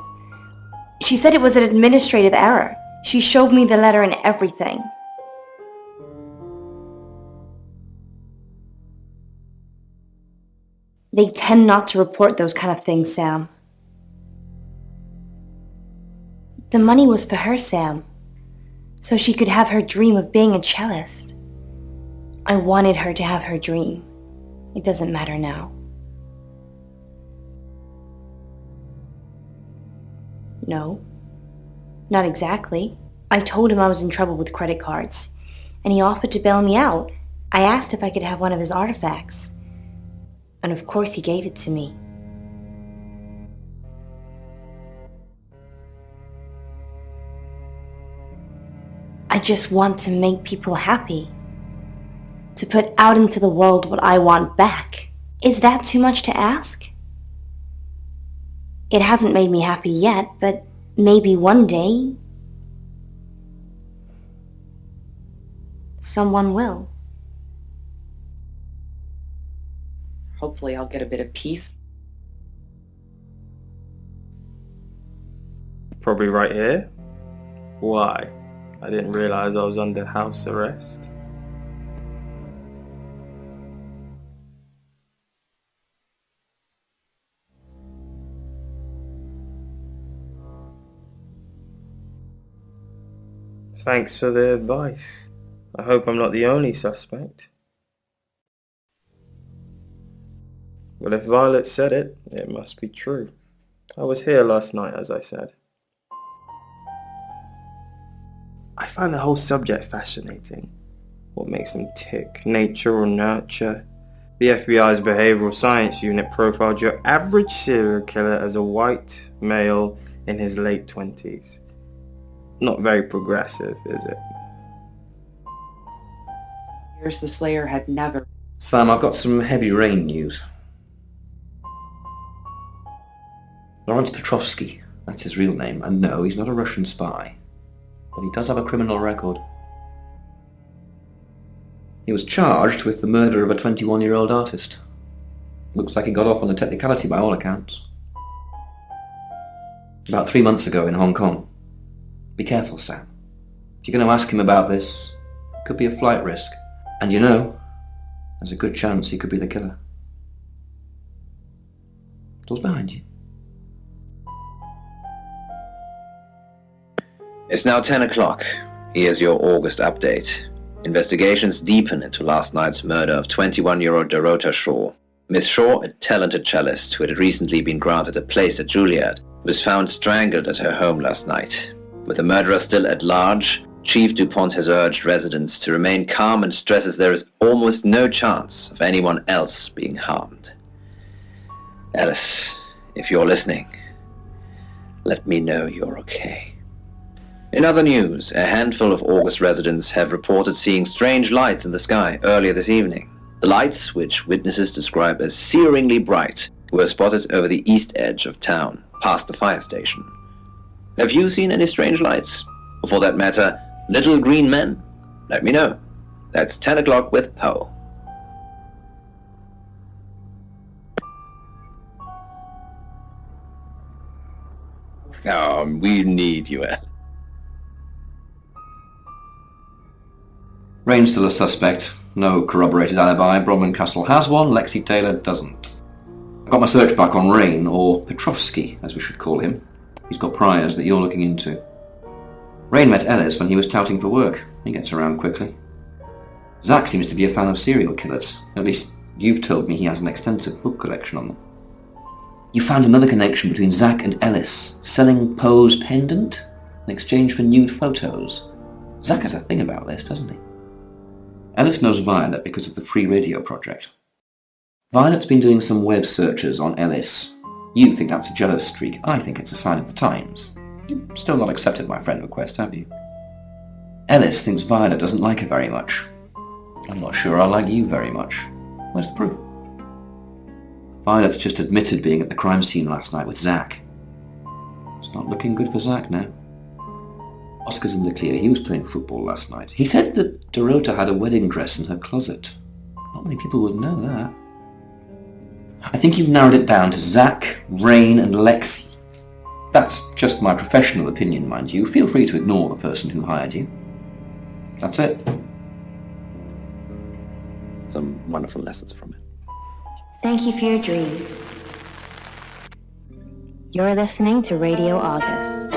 She said it was an administrative error. She showed me the letter and everything. They tend not to report those kind of things, Sam. The money was for her, Sam, so she could have her dream of being a cellist. I wanted her to have her dream. It doesn't matter now. No, not exactly. I told him I was in trouble with credit cards, and he offered to bail me out. I asked if I could have one of his artifacts, and of course he gave it to me. I just want to make people happy. To put out into the world what I want back. Is that too much to ask? It hasn't made me happy yet, but maybe one day someone will. Hopefully I'll get a bit of peace. Probably right here. Why? I didn't realize I was under house arrest. Thanks for the advice. I hope I'm not the only suspect. Well, if Violet said it, it must be true. I was here last night, as I said. I find the whole subject fascinating. What makes them tick, nature or nurture? The FBI's behavioral science unit profiled your average serial killer as a white male in his late 20s. Not very progressive, is it? Here's the Slayer had never... Sam, I've got some heavy rain news. Lawrence Petrovsky, that's his real name, and no, he's not a Russian spy. But he does have a criminal record. He was charged with the murder of a 21-year-old artist. Looks like he got off on a technicality by all accounts. About 3 months ago in Hong Kong. Be careful, Sam. If you're going to ask him about this, it could be a flight risk. And you know, there's a good chance he could be the killer. Door's behind you. It's now 10 o'clock. Here's your August update. Investigations deepen into last night's murder of 21-year-old Dorota Shaw. Miss Shaw, a talented cellist who had recently been granted a place at Juilliard, was found strangled at her home last night. With the murderer still at large, Chief DuPont has urged residents to remain calm and stresses there is almost no chance of anyone else being harmed. Alice, if you're listening, let me know you're okay. In other news, a handful of August residents have reported seeing strange lights in the sky earlier this evening. The lights, which witnesses describe as searingly bright, were spotted over the east edge of town, past the fire station. Have you seen any strange lights? Or for that matter, little green men? Let me know. That's 10 o'clock with Poe. Oh, we need you, Al. Rain's still a suspect. No corroborated alibi. Bromley Castle has one, Lexi Taylor doesn't. I got my search back on Rain, or Petrovsky, as we should call him. He's got priors that you're looking into. Rain met Ellis when he was touting for work. He gets around quickly. Zach seems to be a fan of serial killers. At least, you've told me he has an extensive book collection on them. You found another connection between Zach and Ellis, selling Poe's pendant in exchange for nude photos. Zach has a thing about this, doesn't he? Ellis knows Violet because of the free radio project. Violet's been doing some web searches on Ellis. You think that's a jealous streak. I think it's a sign of the times. You've still not accepted my friend request, have you? Ellis thinks Violet doesn't like her very much. I'm not sure I like you very much. Where's the proof? Violet's just admitted being at the crime scene last night with Zach. It's not looking good for Zach now. Oscar's in the clear. He was playing football last night. He said that Dorota had a wedding dress in her closet. Not many people would know that. I think you've narrowed it down to Zach, Rain and Lexi. That's just my professional opinion, mind you. Feel free to ignore the person who hired you. That's it. Some wonderful lessons from it. Thank you for your dreams. You're listening to Radio August.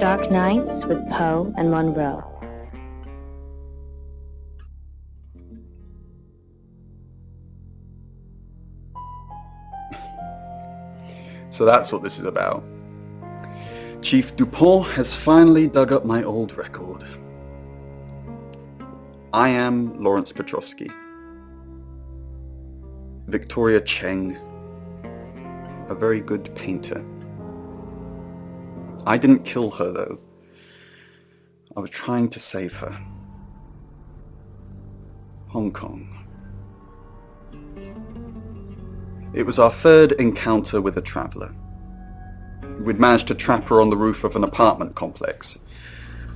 Dark Nights with Poe and Monroe. So that's what this is about. Chief Dupont has finally dug up my old record. I am Lawrence Petrovsky. Victoria Cheng, a very good painter. I didn't kill her, though. I was trying to save her. Hong Kong. It was our third encounter with a traveller. We'd managed to trap her on the roof of an apartment complex.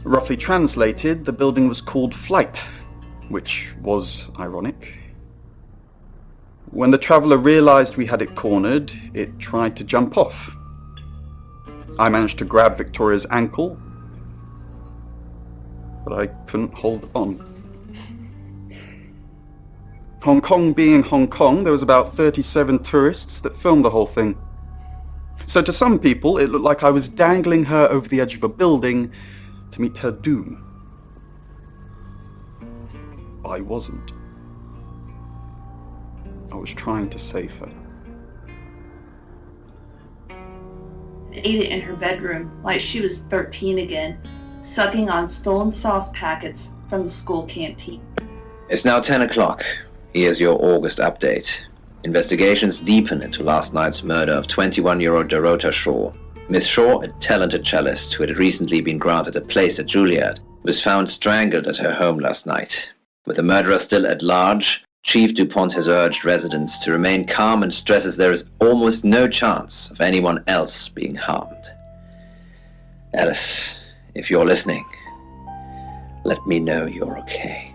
Roughly translated, the building was called Flight, which was ironic. When the traveller realised we had it cornered, it tried to jump off. I managed to grab Victoria's ankle, but I couldn't hold on. Hong Kong being Hong Kong, there was about 37 tourists that filmed the whole thing. So to some people, it looked like I was dangling her over the edge of a building to meet her doom. I wasn't. I was trying to save her. Ate it in her bedroom like she was 13 again, sucking on stolen sauce packets from the school canteen. It's now 10 o'clock. Here's your August update. Investigations deepen into last night's murder of 21-year-old Dorota Shaw. Miss Shaw, a talented cellist who had recently been granted a place at Juilliard, was found strangled at her home last night. With the murderer still at large, Chief Dupont has urged residents to remain calm and stresses there is almost no chance of anyone else being harmed. Alice, if you're listening, let me know you're okay.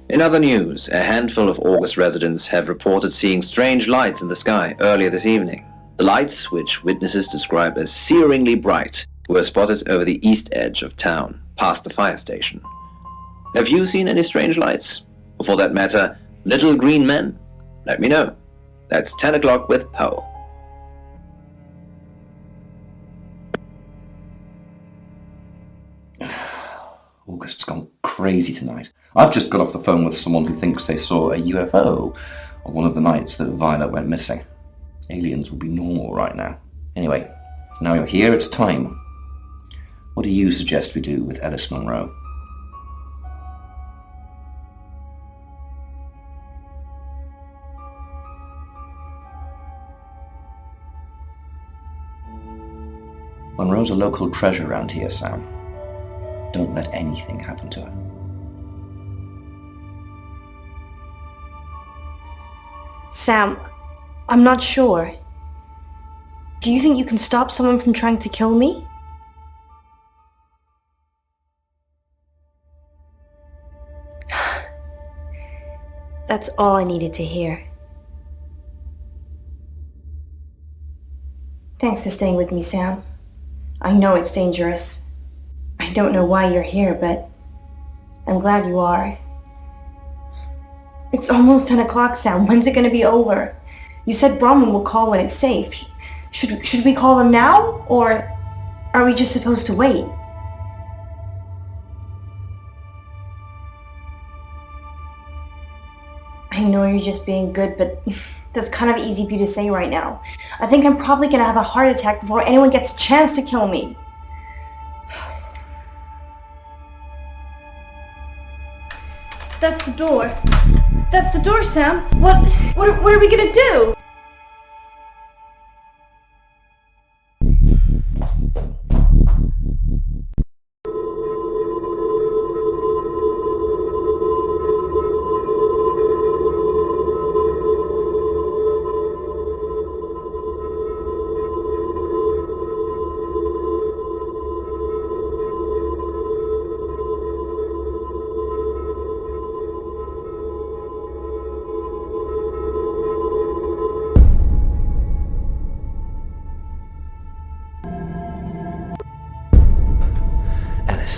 In other news, a handful of August residents have reported seeing strange lights in the sky earlier this evening. The lights, which witnesses describe as searingly bright, were spotted over the east edge of town, past the fire station. Have you seen any strange lights? Or for that matter, little green men? Let me know. That's 10 o'clock with Poe. August's gone crazy tonight. I've just got off the phone with someone who thinks they saw a UFO on one of the nights that Violet went missing. Aliens would be normal right now. Anyway, now you're here, it's time. What do you suggest we do with Ellis Monroe? Monroe's a local treasure around here, Sam. Don't let anything happen to her. Sam, I'm not sure. Do you think you can stop someone from trying to kill me? That's all I needed to hear. Thanks for staying with me, Sam. I know it's dangerous. I don't know why you're here, but I'm glad you are. It's almost 10 o'clock, Sam. When's it going to be over? You said Bronwyn will call when it's safe. Should we call him now, or are we just supposed to wait? I know you're just being good, but that's kind of easy for you to say right now. I think I'm probably gonna have a heart attack before anyone gets a chance to kill me. That's the door. That's the door, Sam. What are we gonna do?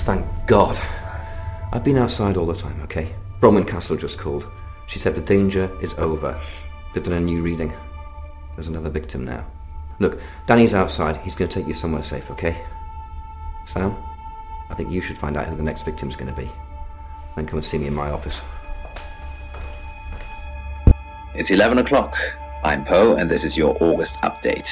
Thank God. I've been outside all the time, okay? Bronwyn Castle just called. She said the danger is over. They've done a new reading. There's another victim now. Look, Danny's outside. He's going to take you somewhere safe, okay? Sam, I think you should find out who the next victim's going to be. Then come and see me in my office. It's 11 o'clock. I'm Poe, and this is your August update.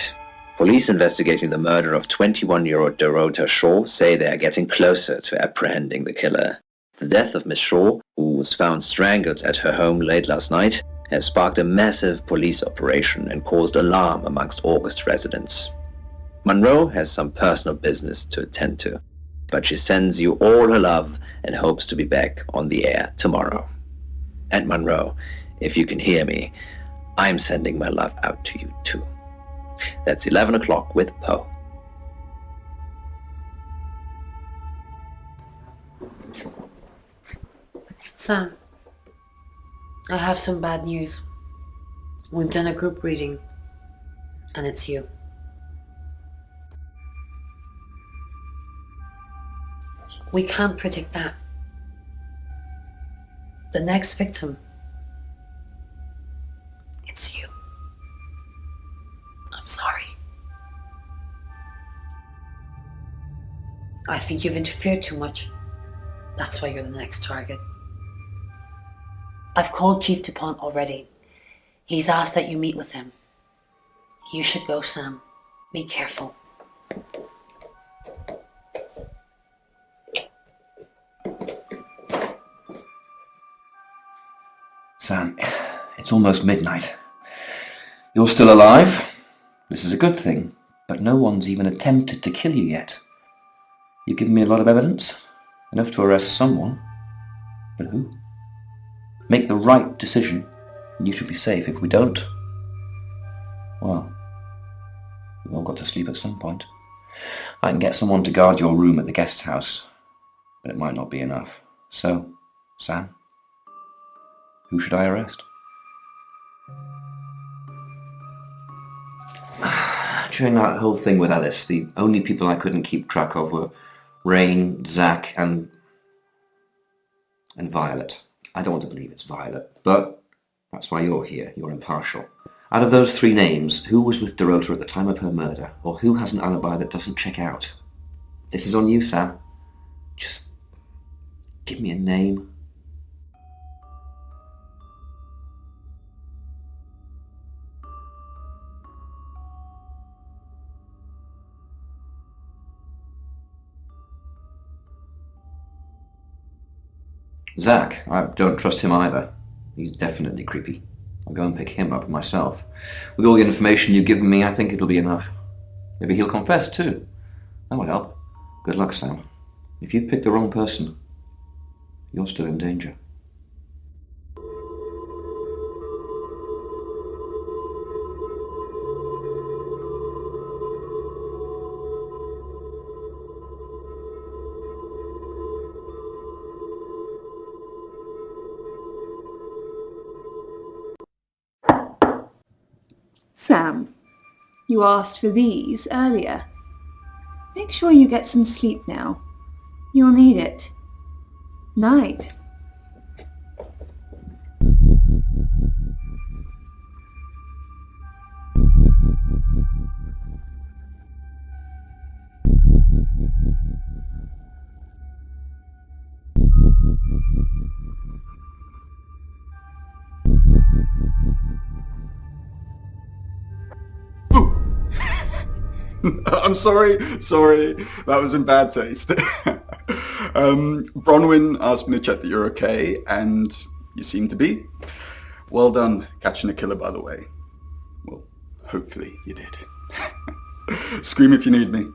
Police investigating the murder of 21-year-old Dorota Shaw say they are getting closer to apprehending the killer. The death of Miss Shaw, who was found strangled at her home late last night, has sparked a massive police operation and caused alarm amongst August residents. Monroe has some personal business to attend to, but she sends you all her love and hopes to be back on the air tomorrow. And Monroe, if you can hear me, I'm sending my love out to you too. That's 11 o'clock with Poe. Sam, I have some bad news. We've done a group reading, and it's you. We can't predict that. The next victim, it's you. I'm sorry. I think you've interfered too much. That's why you're the next target. I've called Chief DuPont already. He's asked that you meet with him. You should go, Sam. Be careful. Sam, it's almost midnight. You're still alive. This is a good thing, but no one's even attempted to kill you yet. You've given me a lot of evidence, enough to arrest someone. But who? Make the right decision, and you should be safe. If we don't, well, we've all got to sleep at some point. I can get someone to guard your room at the guest house, but it might not be enough. So, Sam, who should I arrest? During that whole thing with Alice, the only people I couldn't keep track of were Rain, Zach, and Violet. I don't want to believe it's Violet, but that's why you're here. You're impartial. Out of those three names, who was with Dorota at the time of her murder, or who has an alibi that doesn't check out? This is on you, Sam. Just give me a name. Zach, I don't trust him either. He's definitely creepy. I'll go and pick him up myself. With all the information you've given me, I think it'll be enough. Maybe he'll confess too. That would help. Good luck, Sam. If you pick the wrong person, you're still in danger. Sam, you asked for these earlier. Make sure you get some sleep now. You'll need it. Night. I'm sorry. That was in bad taste. Bronwyn asked me to check that you're okay, and you seem to be. Well done catching a killer, by the way. Well, hopefully you did. Scream if you need me.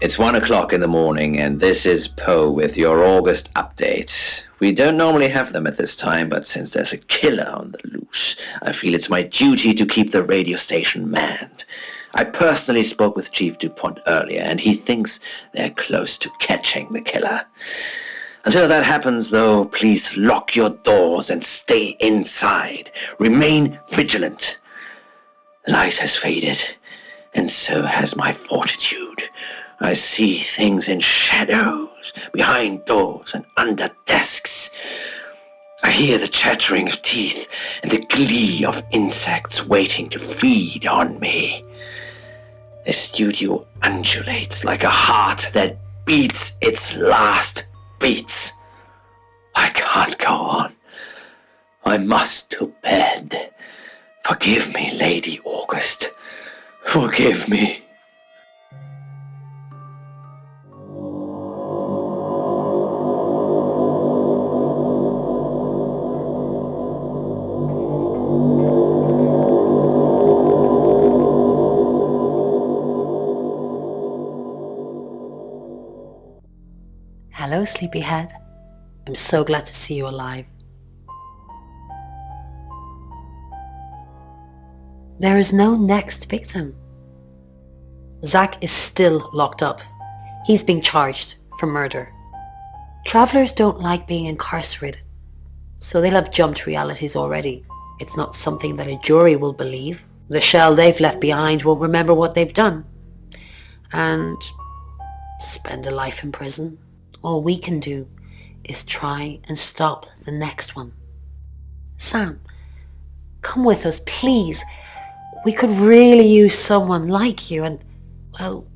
It's 1 o'clock in the morning, and this is Poe with your August update. We don't normally have them at this time, but since there's a killer on the loose, I feel it's my duty to keep the radio station manned. I personally spoke with Chief DuPont earlier, and he thinks they're close to catching the killer. Until that happens, though, please lock your doors and stay inside. Remain vigilant. The light has faded, and so has my fortitude. I see things in shadows, behind doors and under desks. I hear the chattering of teeth and the glee of insects waiting to feed on me. The studio undulates like a heart that beats its last beats. I can't go on. I must to bed. Forgive me, Lady August. Forgive me. Hello, sleepyhead. I'm so glad to see you alive. There is no next victim. Zach is still locked up. He's being charged for murder. Travelers don't like being incarcerated, so they'll have jumped realities already. It's not something that a jury will believe. The shell they've left behind won't remember what they've done. And spend a life in prison. All we can do is try and stop the next one. Sam, come with us, please. We could really use someone like you and, well,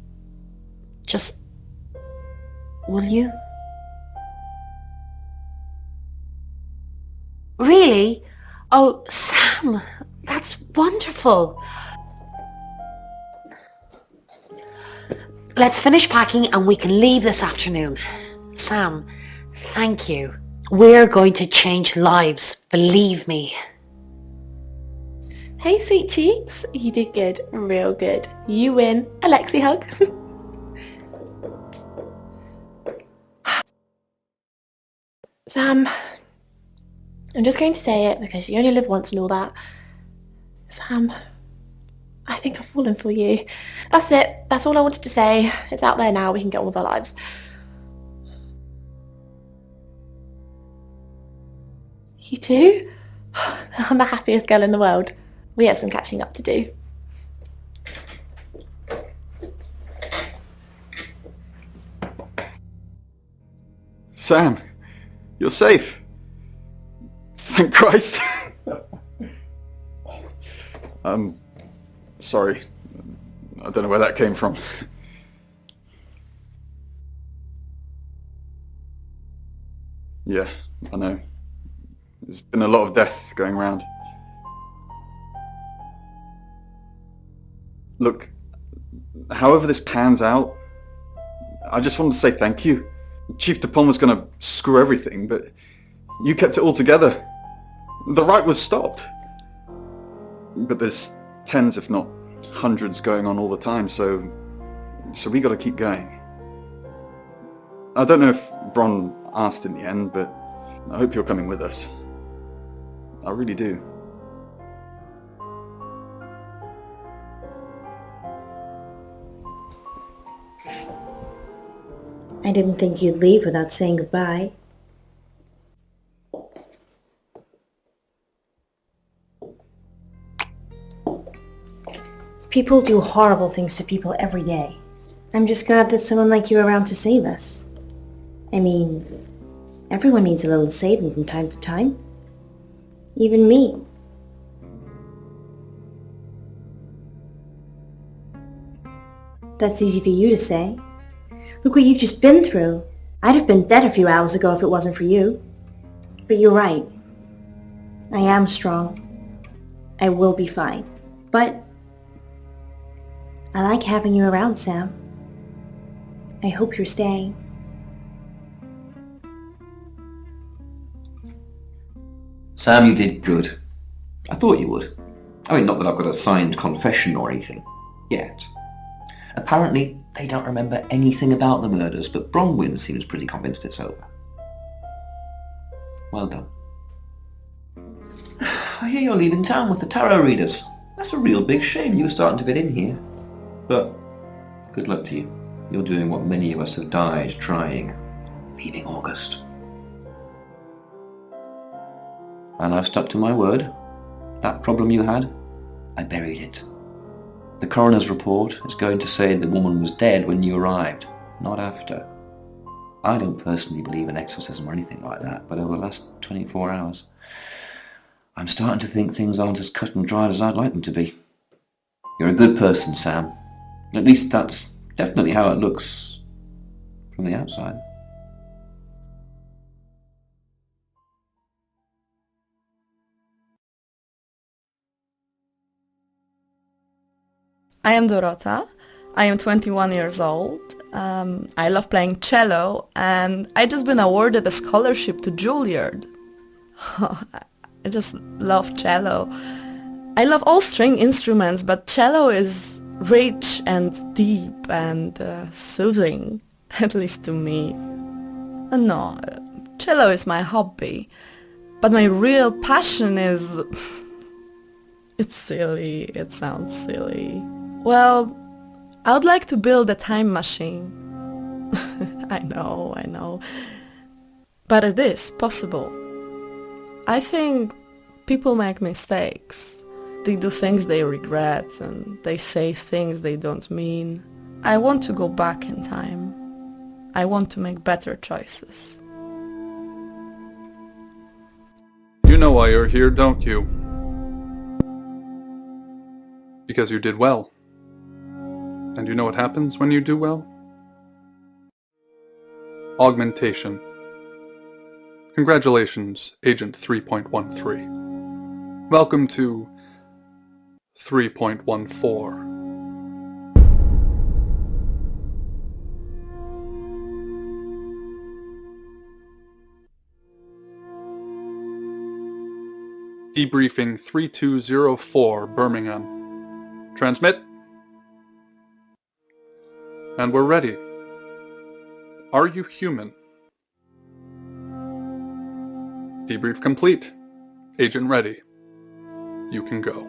just... will you? Really? Oh, Sam, that's wonderful. Let's finish packing and we can leave this afternoon. Sam, thank you. We're going to change lives, believe me. Hey, sweet cheeks. You did good. Real good. You win. Alexi hug. Sam, I'm just going to say it because you only live once and all that. Sam, I think I've fallen for you. That's it. That's all I wanted to say. It's out there now. We can get on with our lives. You too? I'm the happiest girl in the world. We have some catching up to do. Sam, you're safe. Thank Christ. Sorry. I don't know where that came from. Yeah, I know. There's been a lot of death going around. Look, however this pans out, I just wanted to say thank you. Chief DuPont was going to screw everything, but you kept it all together. The riot was stopped. But there's tens, if not hundreds, going on all the time, so we got to keep going. I don't know if Bron asked in the end, but I hope you're coming with us. I really do. I didn't think you'd leave without saying goodbye. People do horrible things to people every day. I'm just glad there's someone like you around to save us. I mean, everyone needs a little saving from time to time. Even me. That's easy for you to say. Look what you've just been through. I'd have been dead a few hours ago if it wasn't for you. But you're right. I am strong. I will be fine. But I like having you around, Sam. I hope you're staying. Sam, you did good. I thought you would. I mean, not that I've got a signed confession or anything. Yet. Apparently, they don't remember anything about the murders, but Bronwyn seems pretty convinced it's over. Well done. I hear you're leaving town with the tarot readers. That's a real big shame. You were starting to fit in here. But good luck to you. You're doing what many of us have died trying. Leaving August. And I've stuck to my word. That problem you had, I buried it. The coroner's report is going to say the woman was dead when you arrived, not after. I don't personally believe in exorcism or anything like that, but over the last 24 hours, I'm starting to think things aren't as cut and dried as I'd like them to be. You're a good person, Sam. At least that's definitely how it looks from the outside. I am Dorota. I am 21 years old. I love playing cello, and I just been awarded a scholarship to Juilliard. I just love cello. I love all string instruments, but cello is rich and deep and soothing, at least to me. No, cello is my hobby, but my real passion is... It's silly, it sounds silly. Well, I would like to build a time machine. I know. But it is possible. I think people make mistakes. They do things they regret and they say things they don't mean. I want to go back in time. I want to make better choices. You know why you're here, don't you? Because you did well. And you know what happens when you do well? Augmentation. Congratulations, Agent 3.13. Welcome to 3.14. Debriefing 3204, Birmingham. Transmit. And we're ready. Are you human? Debrief complete. Agent ready. You can go.